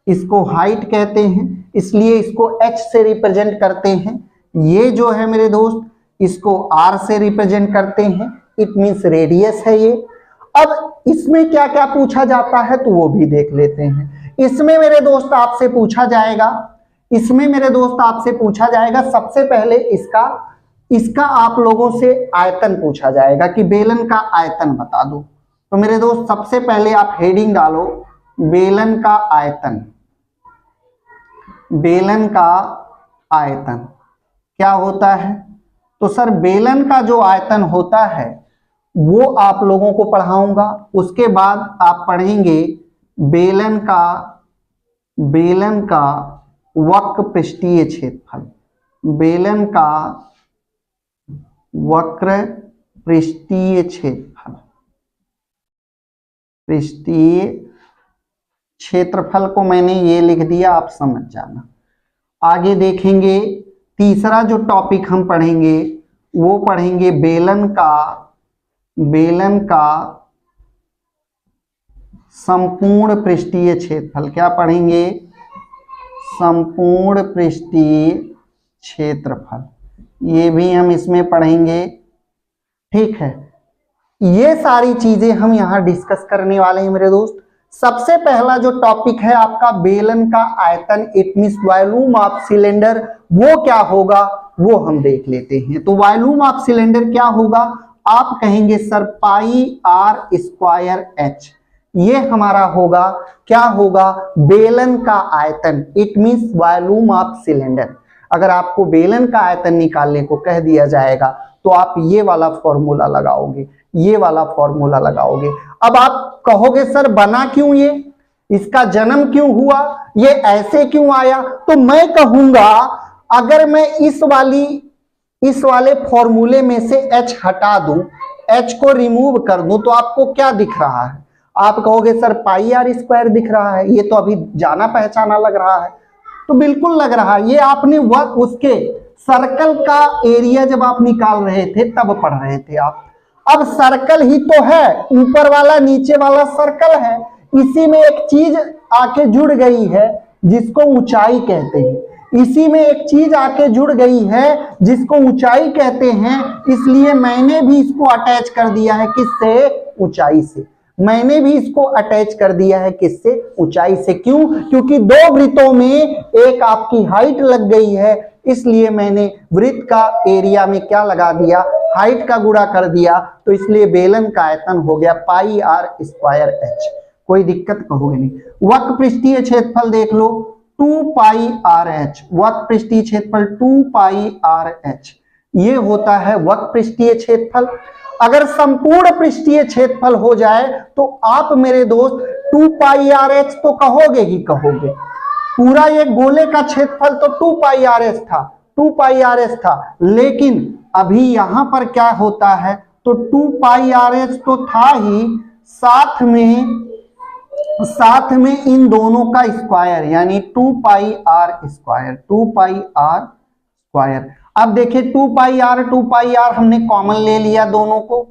इसको हाइट कहते हैं, इसलिए इसको h से रिप्रेजेंट करते हैं। ये जो है मेरे दोस्त इसको r से रिप्रेजेंट करते हैं, इट मींस रेडियस है ये। अब इसमें क्या क्या पूछा जाता है तो वो भी देख लेते हैं। इसमें मेरे दोस्त आपसे पूछा जाएगा, सबसे पहले इसका आप लोगों से आयतन पूछा जाएगा कि बेलन का आयतन बता दो। तो मेरे दोस्त सबसे पहले आप हेडिंग डालो बेलन का आयतन। बेलन का आयतन क्या होता है? तो सर बेलन का जो आयतन होता है वो आप लोगों को पढ़ाऊंगा। उसके बाद आप पढ़ेंगे बेलन का वक्र पृष्ठीय क्षेत्रफल। बेलन का वक्र पृष्ठीय क्षेत्रफल। पृष्ठीय क्षेत्रफल को मैंने ये लिख दिया, आप समझ जाना। आगे देखेंगे तीसरा जो टॉपिक हम पढ़ेंगे वो पढ़ेंगे बेलन का संपूर्ण पृष्ठीय क्षेत्रफल। क्या पढ़ेंगे? संपूर्ण पृष्ठीय क्षेत्रफल। ये भी हम इसमें पढ़ेंगे, ठीक है। ये सारी चीजें हम यहां डिस्कस करने वाले हैं मेरे दोस्त। सबसे पहला जो टॉपिक है आपका बेलन का आयतन, it means volume of cylinder, वो क्या होगा वो हम देख लेते हैं। तो वॉल्यूम ऑफ सिलेंडर क्या होगा? आप कहेंगे sir pi R square H. ये हमारा होगा, क्या होगा? बेलन का आयतन, it means volume of cylinder. अगर आपको बेलन का आयतन निकालने को कह दिया जाएगा तो आप ये वाला फॉर्मूला लगाओगे, ये वाला फॉर्मूला लगाओगे। अब आप कहोगे सर बना क्यों ये, इसका जन्म क्यों हुआ, ये ऐसे क्यों आया? तो मैं कहूंगा अगर मैं इस वाले फॉर्मूले में से h हटा दूं, h को रिमूव कर दूं, तो आपको क्या दिख रहा है? आप कहोगे सर पाई आर स्क्वायर दिख रहा है, ये तो अभी जाना पहचाना लग रहा है। तो बिल्कुल लग रहा है, ये आपने वह उसके सर्कल का एरिया जब आप निकाल रहे थे तब पढ़ रहे थे आप। अब सर्कल ही तो है, ऊपर वाला नीचे वाला सर्कल है, इसी में एक चीज आके जुड़ गई है जिसको ऊंचाई कहते हैं। इसी में एक चीज आके जुड़ गई है जिसको ऊंचाई कहते हैं, इसलिए मैंने भी इसको अटैच कर दिया है किससे? ऊंचाई से। मैंने भी इसको अटैच कर दिया है किससे? ऊंचाई से। क्यों? क्योंकि दो वृत्तों में एक आपकी हाइट लग गई है, इसलिए मैंने वृत्त का एरिया में क्या लगा दिया? हाइट का गुणा कर दिया। तो इसलिए बेलन का आयतन हो गया पाई आर स्क्वायर एच। कोई दिक्कत कहोगे नहीं। वक्र पृष्ठीय क्षेत्रफल देख लो 2 पाई आर एच। वक्र पृष्ठीय क्षेत्रफल 2 पाई आर एच, ये होता है वक्र पृष्ठीय क्षेत्रफल। अगर संपूर्ण पृष्ठीय क्षेत्रफल हो जाए तो आप मेरे दोस्त 2 पाई आर एच तो कहोगे ही कहोगे। पूरा ये गोले का क्षेत्रफल तो 2 पाई आर एच था, 2 पाई आर एच था, लेकिन अभी यहां पर क्या होता है? तो 2 पाई आर एच तो था ही, साथ में इन दोनों का स्क्वायर यानी 2 pi R square, 2 pi R square. अब देखिए 2 पाई आर हमने कॉमन ले लिया दोनों को।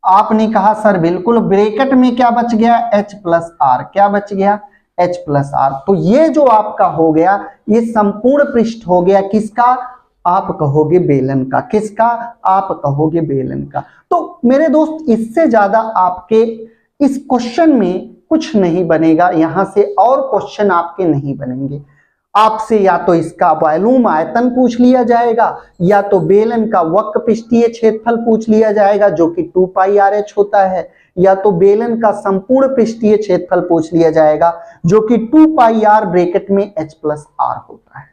आपने कहा सर बिल्कुल, ब्रैकेट में क्या बच गया? h plus R. क्या बच गया? h plus R. तो ये जो आपका हो गया ये संपूर्ण पृष्ठ हो गया किसका? आप कहोगे बेलन का। किसका? आप कहोगे बेलन का। तो मेरे दोस्त इससे ज्यादा आपके इस क्वेश्चन में कुछ नहीं बनेगा, यहां से और क्वेश्चन आपके नहीं बनेंगे। आपसे या तो इसका वॉल्यूम आयतन पूछ लिया जाएगा, या तो बेलन का वक्र पृष्ठीय क्षेत्रफल पूछ लिया जाएगा जो कि 2 पाई आर एच होता है, या तो बेलन का संपूर्ण पृष्ठीय क्षेत्रफल पूछ लिया जाएगा जो कि 2 पाई आर ब्रैकेट में h प्लस आर होता है।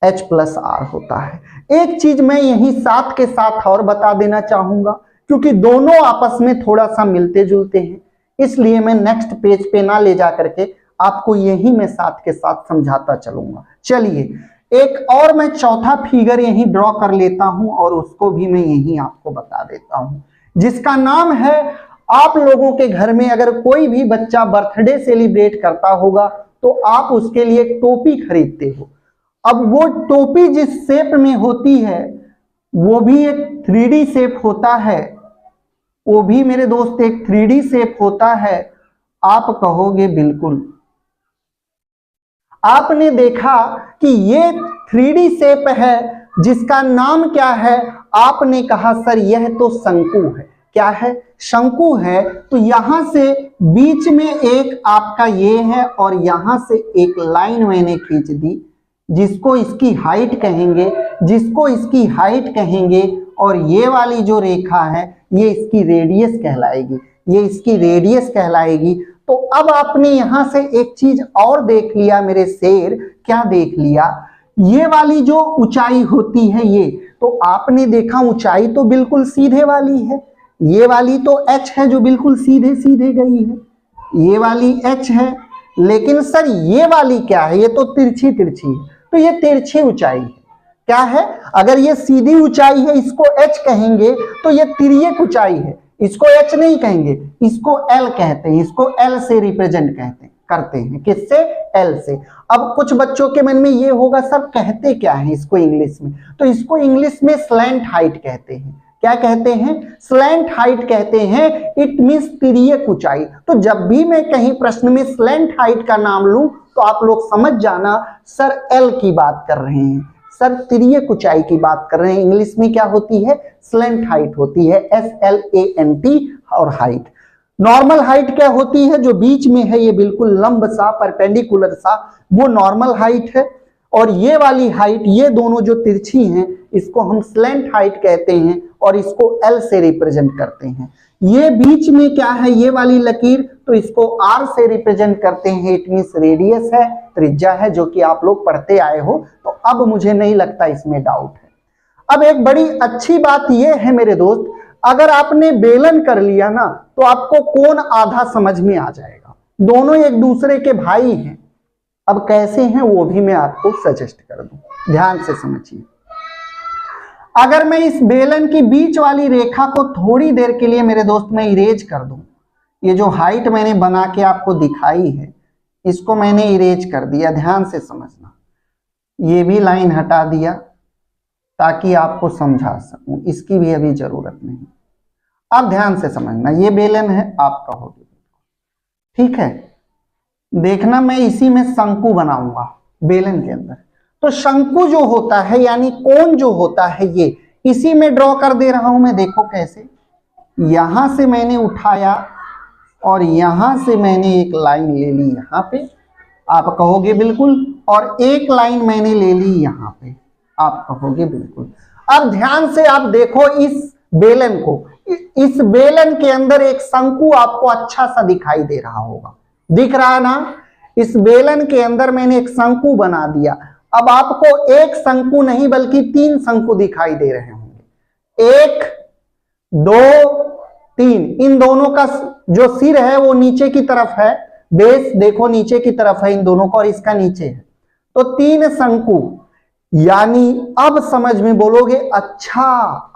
h प्लस आर होता है। एक चीज मैं यही साथ के साथ और बता देना चाहूंगा, क्योंकि दोनों आपस में थोड़ा सा मिलते जुलते हैं, इसलिए मैं नेक्स्ट पेज पे ना ले जा करके आपको यही मैं साथ के साथ समझाता चलूंगा। चलिए एक और मैं चौथा फिगर यही ड्रॉ कर लेता हूं और उसको भी मैं यही आपको बता देता हूं, जिसका नाम है, आप लोगों के घर में अगर कोई भी बच्चा बर्थडे सेलिब्रेट करता होगा तो आप उसके लिए टोपी खरीदते हो। अब वो टोपी जिस शेप में होती है वो भी एक 3D शेप होता है, वो भी मेरे दोस्त एक 3D शेप होता है। आप कहोगे बिल्कुल आपने देखा कि ये 3D शेप है जिसका नाम क्या है, आपने कहा सर यह तो शंकु है। क्या है? शंकु है। तो यहां से बीच में एक आपका ये है और यहां से एक लाइन मैंने खींच दी जिसको इसकी हाइट कहेंगे, जिसको इसकी हाइट कहेंगे, और ये वाली जो रेखा है ये इसकी रेडियस कहलाएगी, ये इसकी रेडियस कहलाएगी। तो अब आपने यहां से एक चीज और देख लिया मेरे शेर, क्या देख लिया? ये वाली जो ऊंचाई होती है ये, तो आपने देखा ऊंचाई तो बिल्कुल सीधे वाली है, ये वाली तो h है जो बिल्कुल सीधे सीधे गई है, ये वाली h है। लेकिन सर ये वाली क्या है? ये तो तिरछी तिरछी है, तो ये तिरछी ऊंचाई है। क्या है? अगर ये सीधी ऊंचाई है इसको h कहेंगे, तो ये तिर्यक ऊंचाई है, इसको h नहीं कहेंगे, इसको l कहते हैं, इसको l से रिप्रेजेंट करते हैं। किससे? l से। अब कुछ बच्चों के मन में ये होगा सर कहते क्या है इसको इंग्लिश में? तो इसको इंग्लिश में स्लैंट हाइट कहते हैं। क्या कहते हैं? स्लैंट हाइट कहते हैं। इट मींस तिर्यक ऊंचाई। तो जब भी मैं कहीं प्रश्न में स्लैंट हाइट का नाम लूं तो आप लोग समझ जाना सर l की बात कर रहे हैं, सर तिर्यक ऊंचाई की बात कर रहे हैं। इंग्लिश में क्या होती है? स्लैंट हाइट होती है, SLANT। और हाइट, नॉर्मल हाइट क्या होती है? जो बीच में है ये बिल्कुल लंब सा परपेंडिकुलर सा, वो नॉर्मल हाइट है। और ये वाली हाइट, ये दोनों जो तिरछी हैं इसको हम स्लैंट हाइट कहते हैं और इसको L से रिप्रेजेंट करते हैं। ये बीच में क्या है? ये वाली लकीर, तो इसको R से रिप्रेजेंट करते हैं। इट मींस रेडियस है, त्रिज्या है, जो कि आप लोग पढ़ते आए हो, तो अब मुझे नहीं लगता इसमें डाउट है। अब एक बड़ी अच्छी बात यह है मेरे दोस्त, अगर आपने बेलन कर लिया ना तो आपको कोण आधा समझ में आ जाएगा। दोनों एक दूसरे के भाई हैं। अब कैसे हैं वो भी मैं आपको सजेस्ट कर दूं, ध्यान से समझिए। अगर मैं इस बेलन की बीच वाली रेखा को थोड़ी देर के लिए मेरे दोस्त मैं इरेज कर दूं, ये जो हाइट मैंने बना के आपको दिखाई है इसको मैंने इरेज कर दिया, ध्यान से समझना। ये भी लाइन हटा दिया ताकि आपको समझा सकूं, इसकी भी अभी जरूरत नहीं। अब ध्यान से समझना, ये बेलन है, आप कहोगे ठीक है। देखना मैं इसी में शंकु बनाऊंगा बेलन के अंदर। तो शंकु जो होता है यानी कोण जो होता है ये इसी में ड्रॉ कर दे रहा हूं मैं। देखो कैसे, यहां से मैंने उठाया और यहां से मैंने एक लाइन ले ली यहां पे, आप कहोगे बिल्कुल, और एक लाइन मैंने ले ली यहां पे, आप कहोगे बिल्कुल। अब ध्यान से आप देखो इस बेलन को, इस बेलन के अंदर एक शंकु आपको अच्छा सा दिखाई दे रहा होगा, दिख रहा है ना? इस बेलन के अंदर मैंने एक शंकु बना दिया। अब आपको एक शंकु नहीं बल्कि 3 शंकु दिखाई दे रहे होंगे, 1 2 3। इन दोनों का जो सिर है वो नीचे की तरफ है, बेस देखो नीचे की तरफ है इन दोनों का, और इसका नीचे है, तो 3 शंकु। यानी अब समझ में बोलोगे, अच्छा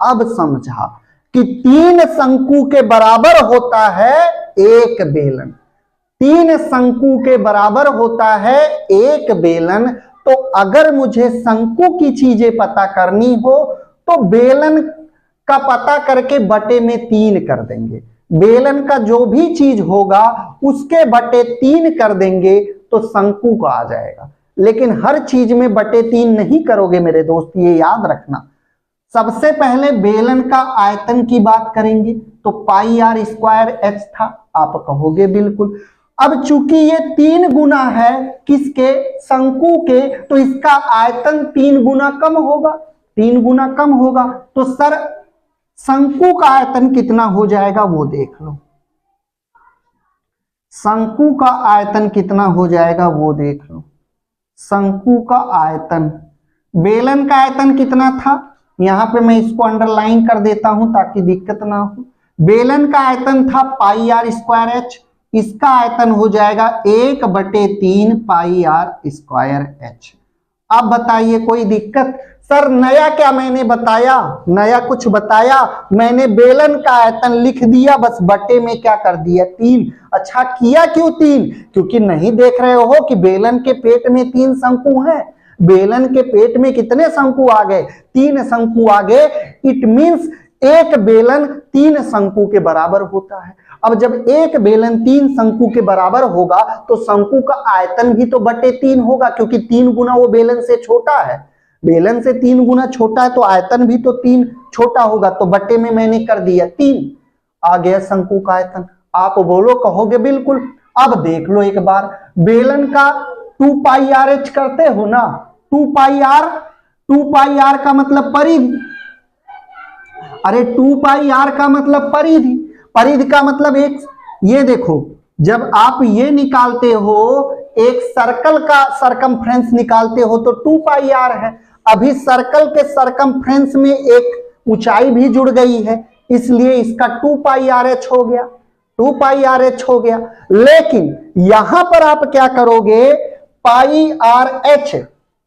अब समझा कि 3 शंकु के बराबर होता है एक बेलन। 3 शंकु के बराबर होता है एक बेलन। तो अगर मुझे शंकु की चीजें पता करनी हो तो बेलन का पता करके बटे में 3 कर देंगे। बेलन का जो भी चीज होगा उसके बटे 3 कर देंगे तो शंकु का आ जाएगा। लेकिन हर चीज में बटे 3 नहीं करोगे मेरे दोस्त, ये याद रखना। सबसे पहले बेलन का आयतन की बात करेंगे तो πr² था, आप कहोगे बिल्कुल। अब चूंकि ये 3 गुना है किसके? शंकु के, तो इसका आयतन 3 गुना कम होगा, 3 गुना कम होगा। तो सर शंकु का आयतन कितना हो जाएगा वो देख लो, शंकु का आयतन कितना हो जाएगा वो देख लो। शंकु का आयतन, बेलन का आयतन कितना था, यहां पे मैं इसको अंडरलाइन कर देता हूं ताकि दिक्कत ना हो। बेलन का आयतन था πr²h, इसका आयतन हो जाएगा 1/3 πr²h। अब बताइए कोई दिक्कत? सर नया क्या मैंने बताया? नया कुछ बताया? मैंने बेलन का आयतन लिख दिया, बस बटे में क्या कर दिया? 3। अच्छा किया क्यों 3? क्योंकि नहीं देख रहे हो कि बेलन के पेट में 3 शंकु हैं। बेलन के पेट में कितने शंकु आ गए? 3 शंकु आ गए। इट मींस एक बेलन 3 शंकु के बराबर होता है। अब जब एक बेलन 3 शंकु के बराबर होगा तो शंकु का आयतन भी तो बटे 3 होगा, क्योंकि 3 गुना वो बेलन से छोटा है, बेलन से 3 गुना छोटा है तो आयतन भी तो 3 छोटा होगा, तो बटे में मैंने कर दिया 3, आ गया शंकु का आयतन। आप बोलो, कहोगे बिल्कुल। अब देख लो एक बार, बेलन का 2 पाई आर एच करते हो ना, 2 पाई आर का मतलब परिधि, अरे 2 पाई आर का मतलब परिधि, परिधि का मतलब एक, ये देखो जब आप ये निकालते हो एक सर्कल का सरकमफ्रेंस निकालते हो तो 2 पाई आर है। अभी सर्कल के सरकमफ्रेंस में एक ऊंचाई भी जुड़ गई है, इसलिए इसका 2 पाई आर एच हो गया, 2 पाई आर एच हो गया। लेकिन यहां पर आप क्या करोगे, पाई आर एच,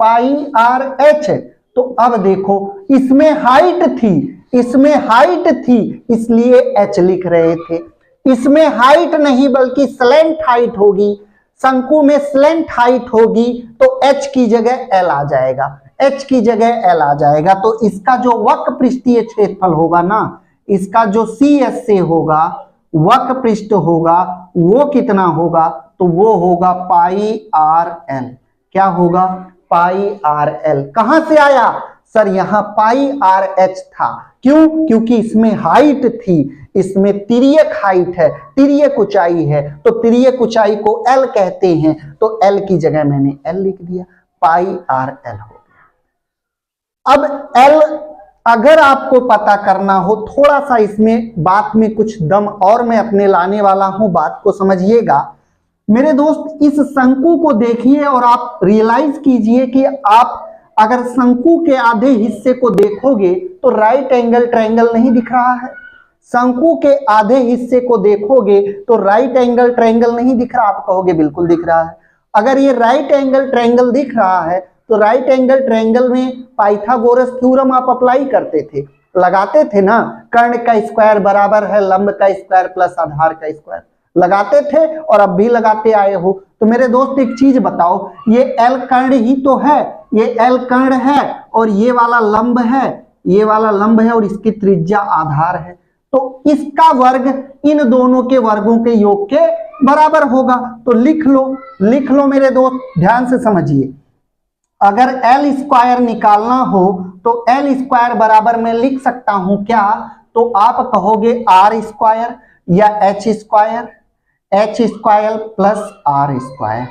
पाई आर एच। तो अब देखो इसमें हाइट थी, इसमें हाइट थी, इसलिए एच लिख रहे थे, इसमें हाइट नहीं बल्कि स्लैंट हाइट होगी, शंकु में स्लैंट हाइट होगी तो एच की जगह एल आ जाएगा, एच की जगह एल आ जाएगा। तो इसका जो वक्र पृष्ठीय क्षेत्रफल होगा ना, इसका जो सी एस से होगा, वक्र पृष्ठ होगा, वो कितना होगा, तो वो होगा पाई आर एल। क्या होगा, पाई आर एल। कहां से आया सर, यहां पाई आर एच था, क्यों, क्योंकि इसमें हाइट थी, इसमें तिर्यक हाइट है, तिर्यक ऊंचाई है, तो तिर्यक ऊंचाई को एल कहते हैं, तो एल की जगह मैंने एल लिख दिया, पाई आर एल हो गया। अब एल अगर आपको पता करना हो, थोड़ा सा इसमें बात में कुछ दम और मैं अपने लाने वाला हूं, बात को समझिएगा मेरे दोस्त। इस शंकु को देखिए और आप रियलाइज कीजिए कि आप अगर शंकु के आधे हिस्से को देखोगे तो राइट एंगल ट्रायंगल नहीं दिख रहा है, शंकु के आधे हिस्से को देखोगे तो राइट एंगल ट्रायंगल नहीं दिख रहा। आप कहोगे बिल्कुल दिख रहा है। अगर ये राइट एंगल ट्रायंगल दिख रहा है तो राइट एंगल ट्रायंगल में पाइथागोरस थ्योरम आप अप्लाई करते थे, लगाते थे ना, कर्ण का स्क्वायर बराबर है लंब का स्क्वायर प्लस आधार का स्क्वायर, लगाते थे और अब भी लगाते आए हो। तो मेरे दोस्त एक चीज बताओ, ये एल कर्ण ही तो है, ये एल कर्ण है और ये वाला लंब है, ये वाला लंब है और इसकी त्रिज्या आधार है, तो इसका वर्ग इन दोनों के वर्गों के योग के बराबर होगा। तो लिख लो मेरे दोस्त, ध्यान से समझिए। अगर एल स्क्वायर निकालना हो तो एल स्क्वायर बराबर मैं लिख सकता हूं क्या, तो आप कहोगे आर स्क्वायर या H square, H square plus R square.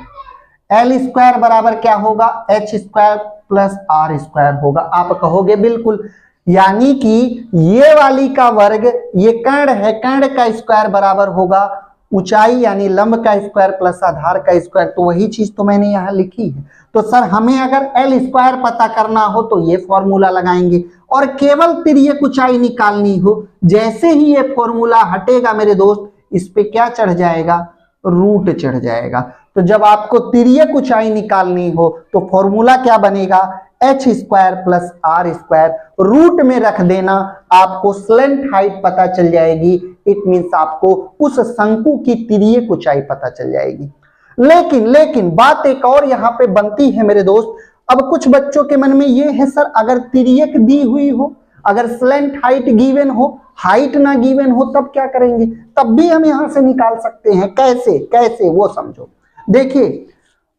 L square बराबर क्या होगा, H square plus R square होगा। आप कहोगे बिल्कुल, यानी कि ये वाली का वर्ग, ये कर्ण है, कर्ण का स्क्वायर बराबर होगा ऊंचाई यानी लंब का स्क्वायर प्लस आधार का स्क्वायर, तो वही चीज तो मैंने यहां लिखी है। तो सर हमें अगर एल स्क्वायर पता करना हो तो ये फॉर्मूला लगाएंगे, और केवल तिर्यक ऊंचाई निकालनी हो, जैसे ही ये फॉर्मूला हटेगा मेरे दोस्त, इस पे क्या चढ़ जाएगा, रूट चढ़ जाएगा। तो जब आपको तिर्यक ऊंचाई निकालनी हो तो फॉर्मूला क्या बनेगा, H square plus R square, root में रख देना, आपको स्लैंट हाइट पता चल जाएगी। इट मींस आपको उस शंकु की तिर्यक ऊंचाई पता चल जाएगी। लेकिन बात एक और यहां पे बनती है मेरे दोस्त। अब कुछ बच्चों के मन में ये है, सर अगर तिर्यक दी हुई हो, अगर स्लैंट हाइट गिवन हो, हाइट ना गिवन हो, तब क्या करेंगे, तब भी हम यहां से निकाल सकते हैं। कैसे वो समझो। देखिए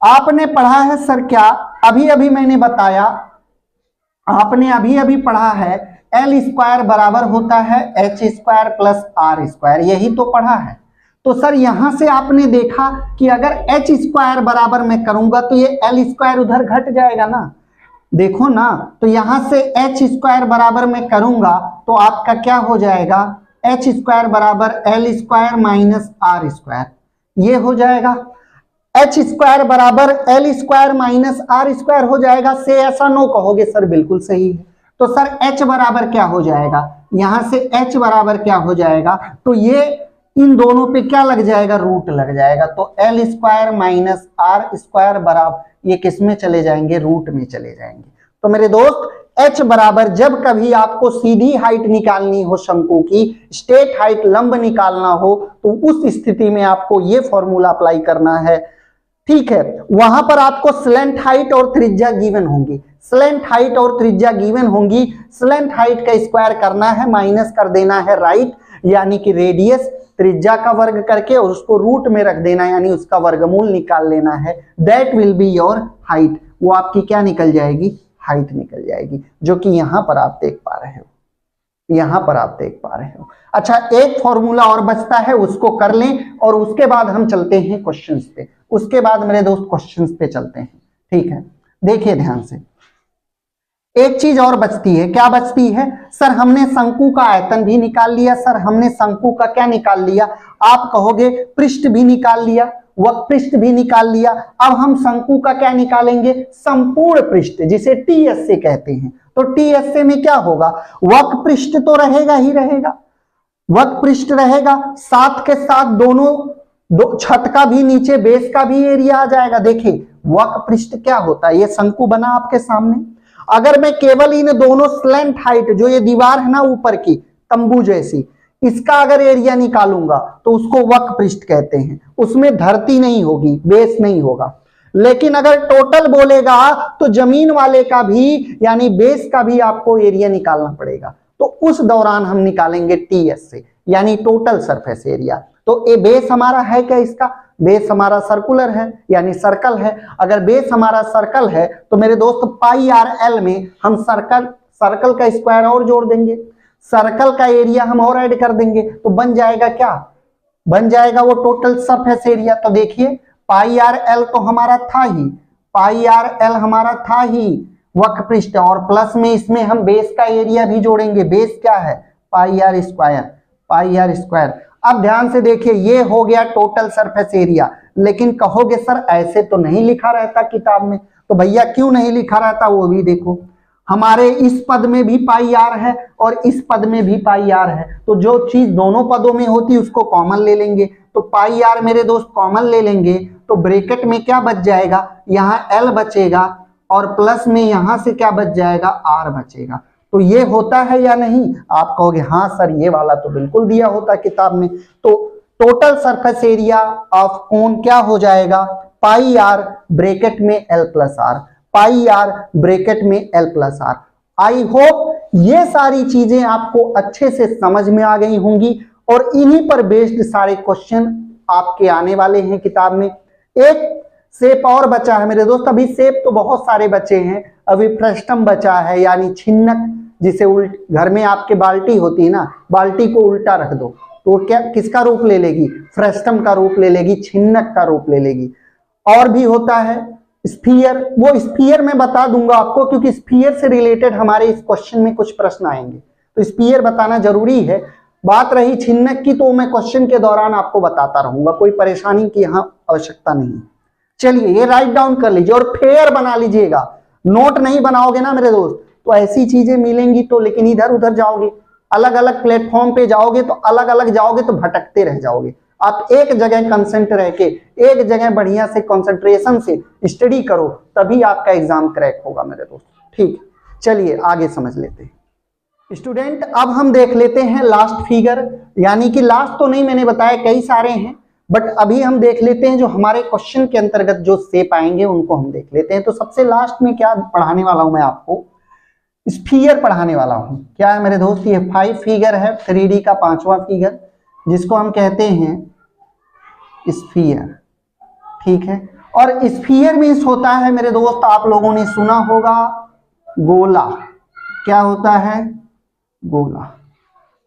आपने पढ़ा है सर, क्या अभी मैंने बताया, आपने अभी पढ़ा है एल स्क्वायर बराबर होता है H square plus R square, यही तो पढ़ा है। तो सर यहां से आपने देखा कि अगर एच स्क्वायर बराबर मैं करूंगा तो ये एल स्क्वायर उधर घट जाएगा ना, देखो ना। तो यहां से एच स्क्वायर बराबर मैं करूंगा तो आपका क्या हो जाएगा, एच स्क्वायर बराबर L square minus R square, ये हो जाएगा। एच स्क्वायर बराबर L square minus R square हो जाएगा। से ऐसा नो कहोगे सर, बिल्कुल सही है। तो सर एच बराबर क्या हो जाएगा, यहां से एच बराबर क्या हो जाएगा, तो ये इन दोनों पे क्या लग जाएगा, रूट लग जाएगा। तो L square minus R square बराबर ये किस में चले जाएंगे, रूट में चले जाएंगे। तो मेरे दोस्त एच बराबर, जब कभी आपको सीधी हाइट निकालनी हो शंकु की, स्ट्रेट हाइट लंब निकालना हो, तो उस स्थिति में आपको ये फॉर्मूला अप्लाई करना है, ठीक है। वहां पर आपको स्लैंट हाइट और त्रिज्या गिवन होंगी, स्लैंट हाइट और त्रिज्या गिवन होंगी। स्लैंट हाइट का स्क्वायर करना है, माइनस कर देना है राइट, यानी कि रेडियस त्रिज्या का वर्ग करके और उसको रूट में रख देना, यानी उसका वर्गमूल निकाल लेना है। That will be your height, वो आपकी क्या निकल जाएगी, हाइट निकल जाएगी, जो कि यहां पर आप देख पा रहे हो, यहां पर आप देख पा रहे हो। अच्छा, एक फॉर्मूला और बचता है, उसको कर लें और उसके बाद हम चलते हैं क्वेश्चंस पे। उसके बाद मेरे दोस्त क्वेश्चंस पे चलते हैं, ठीक है। देखिए ध्यान से, एक चीज और बचती है। क्या बचती है? सर हमने शंकु का आयतन भी निकाल लिया, सर हमने शंकु का क्या निकाल लिया, आप कहोगे पृष्ठ भी निकाल लिया, वक्र पृष्ठ भी निकाल लिया। अब हम शंकु का क्या निकालेंगे, संपूर्ण पृष्ठ, जिसे टीएस से कहते हैं। तो टीएस से में क्या होगा, वक्र पृष्ठ तो रहेगा ही रहेगा, वक्र पृष्ठ रहेगा, साथ के साथ दोनों छत का भी, नीचे बेस का भी एरिया आ जाएगा। देखिए वक्र पृष्ठ क्या होता है, ये शंकु बना आपके सामने। अगर मैं केवल इन दोनों स्लैंट हाइट, जो ये दीवार है ना ऊपर की तंबू जैसी, इसका अगर एरिया निकालूंगा तो उसको वक्र पृष्ठ कहते हैं। उसमें धरती नहीं होगी, बेस नहीं होगा। लेकिन अगर टोटल बोलेगा तो जमीन वाले का भी, यानी बेस का भी आपको एरिया निकालना पड़ेगा। तो उस दौरान हम निकालेंगे टीएस से, यानी टोटल सरफेस एरिया। तो ये बेस हमारा है क्या, इसका बेस हमारा सर्कुलर है, यानी सर्कल है। अगर बेस हमारा सर्कल है तो मेरे दोस्त पाई आर एल में हम सर्कल का स्क्वायर और जोड़ देंगे, सर्कल का एरिया हम और ऐड कर देंगे, तो बन जाएगा क्या, बन जाएगा वो टोटल सरफेस एरिया। तो देखिए पाई आर एल तो हमारा था ही, पाई आर एल हमारा था ही वक्र पृष्ठ, और प्लस में इसमें हम बेस का एरिया भी जोड़ेंगे। बेस क्या है, pi R square, pi R square. अब ध्यान से देखिए, ये हो गया टोटल सरफेस एरिया। लेकिन कहोगे सर ऐसे तो नहीं लिखा रहता किताब में, तो भैया क्यों नहीं लिखा रहता वो भी देखो। हमारे इस पद में भी पाई आर है और इस पद में भी पाई आर है, तो जो चीज दोनों पदों में होती है उसको कॉमन ले लेंगे। तो पाई आर मेरे दोस्त कॉमन ले लेंगे तो ब्रैकेट में क्या बच जाएगा, यहाँ एल बचेगा और प्लस में यहां से क्या बच जाएगा, आर बचेगा। तो ये होता है या नहीं, आप कहोगे हाँ सर ये वाला तो बिल्कुल दिया होता किताब में। तो total surface area of cone क्या हो जाएगा, पाई आर ब्रैकेट में L plus R, pi R bracket में L plus R. I hope ये सारी चीजें आपको अच्छे से समझ में आ गई होंगी और इन्हीं पर बेस्ड सारे क्वेश्चन आपके आने वाले हैं किताब में। एक शेप और बचा है मेरे दोस्त, अभी शेप तो बहुत सारे बचे हैं, अभी फ्रस्टम बचा है, यानी छिन्नक, जिसे घर में आपके बाल्टी होती है ना, बाल्टी को उल्टा रख दो तो क्या किसका रूप ले लेगी, फ्रस्टम का रूप ले लेगी, छिन्नक का रूप ले लेगी। और भी होता है स्फीयर, वो स्फीयर मैं बता दूंगा आपको, क्योंकि स्फीयर से रिलेटेड हमारे इस क्वेश्चन में कुछ प्रश्न आएंगे, तो स्फीयर बताना जरूरी है। बात रही छिन्नक की, तो मैं क्वेश्चन के दौरान आपको बताता रहूंगा, कोई परेशानी की यहाँ आवश्यकता नहीं है। चलिए ये राइट डाउन कर लीजिए और फेयर बना लीजिएगा। नोट नहीं बनाओगे ना मेरे दोस्त तो ऐसी चीजें मिलेंगी तो, लेकिन इधर उधर जाओगे, अलग अलग प्लेटफॉर्म पे जाओगे तो अलग अलग जाओगे तो भटकते रह जाओगे। आप एक जगह कंसेंट्रेट रह के, एक जगह बढ़िया से कंसंट्रेशन से स्टडी करो, तभी आपका एग्जाम क्रैक होगा मेरे दोस्त। ठीक, चलिए आगे समझ लेते हैं स्टूडेंट। अब हम देख लेते हैं लास्ट फिगर, यानी कि लास्ट तो नहीं, मैंने बताया कई सारे हैं, बट अभी हम देख लेते हैं जो हमारे क्वेश्चन के अंतर्गत जो शेप आएंगे उनको हम देख लेते हैं। तो सबसे लास्ट में क्या पढ़ाने वाला हूं मैं आपको, स्फीयर पढ़ाने वाला हूं। क्या है मेरे दोस्त, ये 5 फिगर है, 3D का 5वां फिगर, जिसको हम कहते हैं स्फीयर। ठीक है, और स्फीयर मीन्स होता है मेरे दोस्त, आप लोगों ने सुना होगा गोला। क्या होता है, गोला।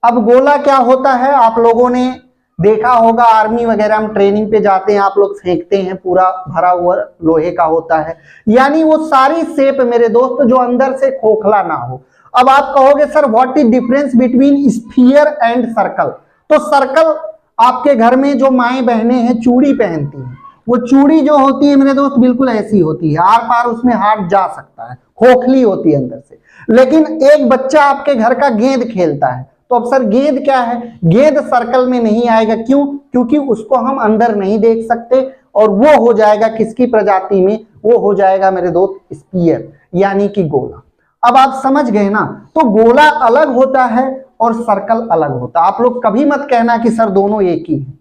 अब गोला क्या होता है, आप लोगों ने देखा होगा, आर्मी वगैरह हम ट्रेनिंग पे जाते हैं, आप लोग फेंकते हैं, पूरा भरा हुआ लोहे का होता है, यानी वो सारी शेप मेरे दोस्त जो अंदर से खोखला ना हो। अब आप कहोगे sir what is difference between sphere and circle. तो सर्कल आपके घर में जो माएँ बहनें हैं चूड़ी पहनती हैं, वो चूड़ी जो होती है मेरे दोस्त बिल्कुल ऐसी होती है, आर पार उसमें हाथ जा सकता है, खोखली होती है अंदर से। लेकिन एक बच्चा आपके घर का गेंद खेलता है, तो अब सर गेंद क्या है, गेंद सर्कल में नहीं आएगा, क्यों, क्योंकि उसको हम अंदर नहीं देख सकते, और वो हो जाएगा किसकी प्रजाति में, वो हो जाएगा मेरे दोस्त स्फीयर, यानी कि गोला। अब आप समझ गए ना, तो गोला अलग होता है और सर्कल अलग होता है। आप लोग कभी मत कहना कि सर दोनों एक ही हैं,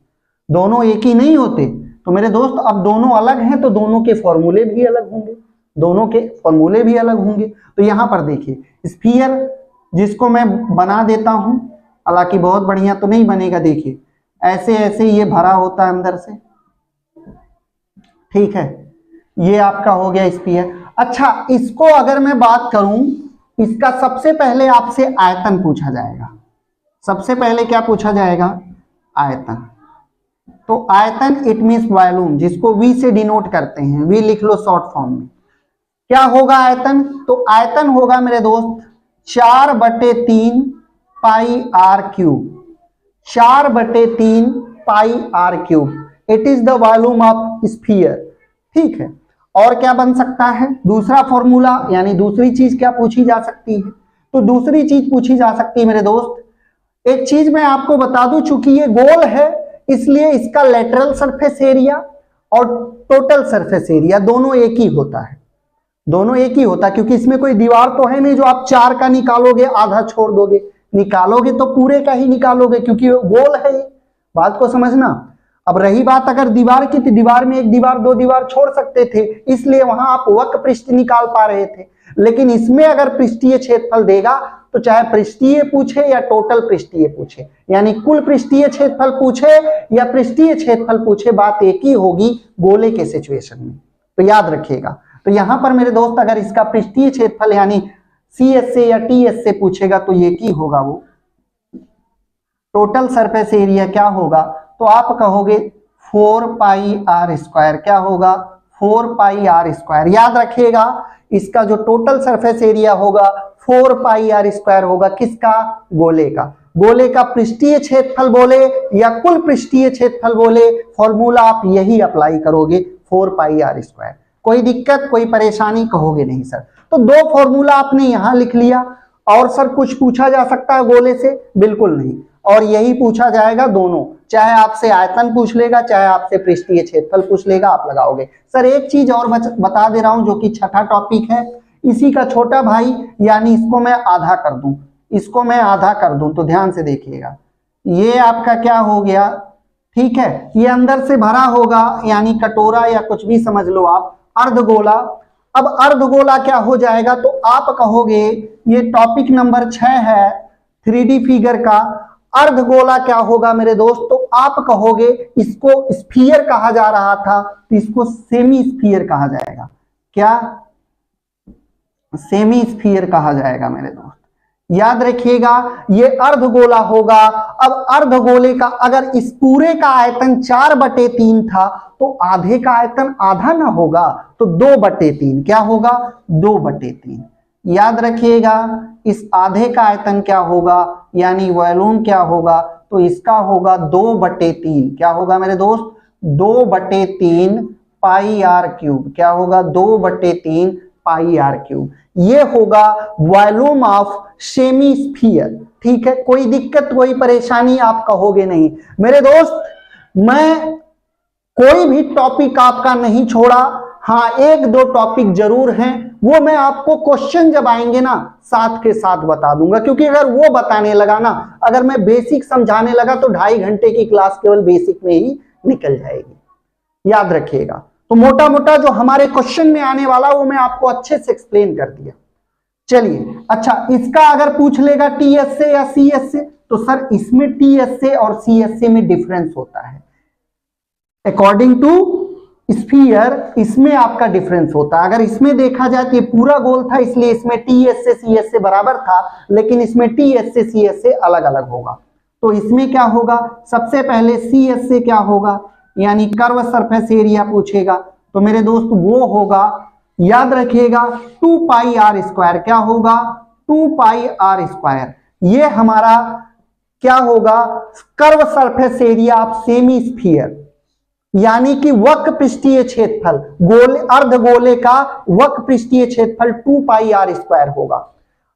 दोनों एक ही नहीं होते। तो मेरे दोस्त अब दोनों अलग हैं तो दोनों के फॉर्मूले भी अलग होंगे, दोनों के फॉर्मूले भी अलग होंगे। तो यहां पर देखिए स्फीयर, जिसको मैं बना देता हूं, हालांकि बहुत बढ़िया तो नहीं बनेगा, देखिए ऐसे ऐसे ये भरा होता है अंदर से, ठीक है, ये आपका हो गया स्फीयर। अच्छा, इसको अगर मैं बात करूं, इसका सबसे पहले आपसे आयतन पूछा जाएगा। सबसे पहले क्या पूछा जाएगा? आयतन। तो आयतन इट मींस वॉल्यूम, जिसको वी से डिनोट करते हैं, वी लिख लो शॉर्ट फॉर्म में। क्या होगा आयतन? तो आयतन होगा मेरे दोस्त 4/3 pi R cube. 4/3 pi R cube, it is the volume of sphere. ठीक है, और क्या बन सकता है दूसरा फॉर्मूला, यानी दूसरी चीज क्या पूछी जा सकती है? तो दूसरी चीज पूछी जा सकती है मेरे दोस्त, एक चीज मैं आपको बता दूं, चूंकि ये गोल है इसलिए इसका लेटरल सरफेस एरिया और टोटल सरफेस एरिया दोनों एक ही होता है। दोनों एक ही होता है, क्योंकि इसमें कोई दीवार तो है नहीं जो आप 4 का निकालोगे आधा छोड़ दोगे, निकालोगे तो पूरे का ही निकालोगे, क्योंकि गोल है। बात को समझना। अब रही बात अगर दीवार की, तो दीवार में एक दीवार दो दीवार छोड़ सकते थे, इसलिए वहां आप वक्र पृष्ठ निकाल पा रहे थे। लेकिन इसमें अगर पृष्ठीय क्षेत्रफल देगा तो चाहे पृष्ठीय पूछे या टोटल पृष्ठीय पूछे, यानी कुल पृष्ठीय क्षेत्रफल पूछे या पृष्ठीय क्षेत्रफल पूछे, बात एक ही होगी गोले के सिचुएशन में। तो याद रखिएगा। तो यहां पर मेरे दोस्त अगर इसका पृष्ठीय क्षेत्रफल यानी CS से या TS से पूछेगा तो ये की होगा, वो टोटल सरफेस एरिया क्या होगा? तो आप कहोगे 4 पाई आर स्क्वायर। क्या होगा? 4 पाई आर स्क्वायर। याद रखिएगा, इसका जो टोटल सरफेस एरिया होगा 4 पाई आर स्क्वायर होगा। किसका? गोले का। गोले का पृष्ठीय क्षेत्रफल बोले या कुल पृष्ठीय क्षेत्रफल बोले, फॉर्मूला आप यही अप्लाई करोगे, 4 पाई आर स्क्वायर। कोई दिक्कत, कोई परेशानी? कहोगे नहीं सर। तो दो फॉर्मूला आपने यहां लिख लिया, और सर कुछ पूछा जा सकता है गोले से? बिल्कुल नहीं, और यही पूछा जाएगा दोनों, चाहे आपसे आयतन पूछ लेगा चाहे आपसे पृष्ठीय क्षेत्रफल पूछ लेगा, आप लगाओगे। सर एक चीज और बता दे रहा हूं, जो कि छठा टॉपिक है, इसी का छोटा भाई, यानी इसको मैं आधा कर दूं, इसको मैं आधा कर दूं, तो ध्यान से देखिएगा। ये आपका क्या हो गया? ठीक है, ये अंदर से भरा होगा, यानी कटोरा या कुछ भी समझ लो आप, अर्धगोला। अब अर्धगोला क्या हो जाएगा? तो आप कहोगे, ये टॉपिक नंबर 6 है 3D फिगर का। अर्धगोला क्या होगा मेरे दोस्त? तो आप कहोगे इसको स्फीयर कहा जा रहा था, तो इसको सेमी स्फीयर कहा जाएगा। क्या? सेमी स्फीयर कहा जाएगा मेरे दोस्त। याद रखिएगा, ये अर्धगोला होगा। अब अर्धगोले का अगर इस पूरे का आयतन 4/3 था, तो आधे का आयतन आधा ना होगा, तो 2/3। क्या होगा? 2/3। याद रखिएगा, इस आधे का आयतन क्या होगा, यानी वॉल्यूम क्या होगा? तो इसका होगा 2/3। क्या होगा मेरे दोस्त? 2/3 पाई आर क्यूब। क्या होगा? 2/3 पाई आर क्यूब। ये होगा वॉल्यूम ऑफ सेमी स्फीयर। ठीक है, कोई दिक्कत कोई परेशानी? आप कहोगे नहीं। मेरे दोस्त, मैं कोई भी टॉपिक आपका नहीं छोड़ा। हाँ, एक दो टॉपिक जरूर हैं, वो मैं आपको क्वेश्चन जब आएंगे ना साथ के साथ बता दूंगा, क्योंकि अगर वो बताने लगा ना, अगर मैं बेसिक समझाने लगा तो 2.5 घंटे की क्लास केवल बेसिक में ही निकल जाएगी। याद रखिएगा। तो मोटा मोटा जो हमारे क्वेश्चन में आने वाला वो मैं आपको अच्छे से एक्सप्लेन कर दिया। चलिए, अच्छा, इसका अगर पूछ लेगा TS से या CS से, तो सर इसमें TS से और CS से में डिफरेंस होता है। अकॉर्डिंग टू स्फीयर इसमें आपका डिफरेंस होता है। अगर इसमें देखा जाए तो ये पूरा गोल था, इसलिए इसमें TS से CS से बराबर था, लेकिन इसमें TS से CS से अलग अलग होगा। तो इसमें क्या होगा? सबसे पहले CS से क्या होगा, यानी कर्व सरफेस एरिया पूछेगा, तो मेरे दोस्त वो होगा, याद रखिएगा, 2 पाई आर स्क्वायर। क्या होगा? 2 पाई आर स्क्वायर। ये हमारा क्या होगा? Curve surface area of semi sphere, यानी कि वक्र पृष्ठीय क्षेत्रफल, गोले अर्धगोले का वक्र पृष्ठीय क्षेत्रफल 2 पाई आर स्क्वायर होगा।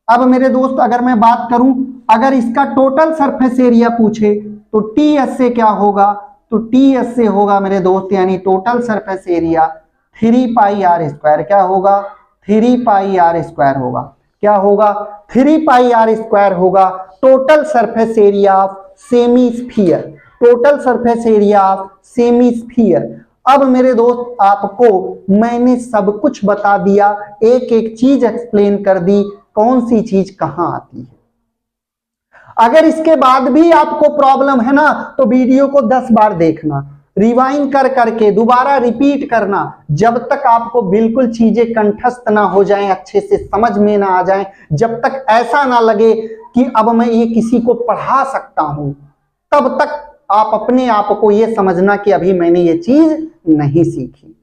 अब मेरे दोस्त अगर मैं बात करूं, अगर इसका टोटल सरफेस एरिया पूछे तो TS से क्या होगा? तो TS से होगा मेरे दोस्त, यानी total surface area 3 pi R square. क्या होगा? 3 पाई आर स्क्वायर होगा। क्या होगा? 3 पाई आर स्क्वायर होगा total surface area of semi sphere. Total surface area of semi sphere. अब मेरे दोस्त आपको मैंने सब कुछ बता दिया, एक एक चीज एक्सप्लेन कर दी, कौन सी चीज कहां आती है। अगर इसके बाद भी आपको प्रॉब्लम है ना तो वीडियो को 10 बार देखना, रिवाइंड कर करके दोबारा रिपीट करना, जब तक आपको बिल्कुल चीजें कंठस्थ ना हो जाएं, अच्छे से समझ में ना आ जाएं, जब तक ऐसा ना लगे कि अब मैं ये किसी को पढ़ा सकता हूं, तब तक आप अपने आप को ये समझना कि अभी मैंने ये चीज नहीं सीखी।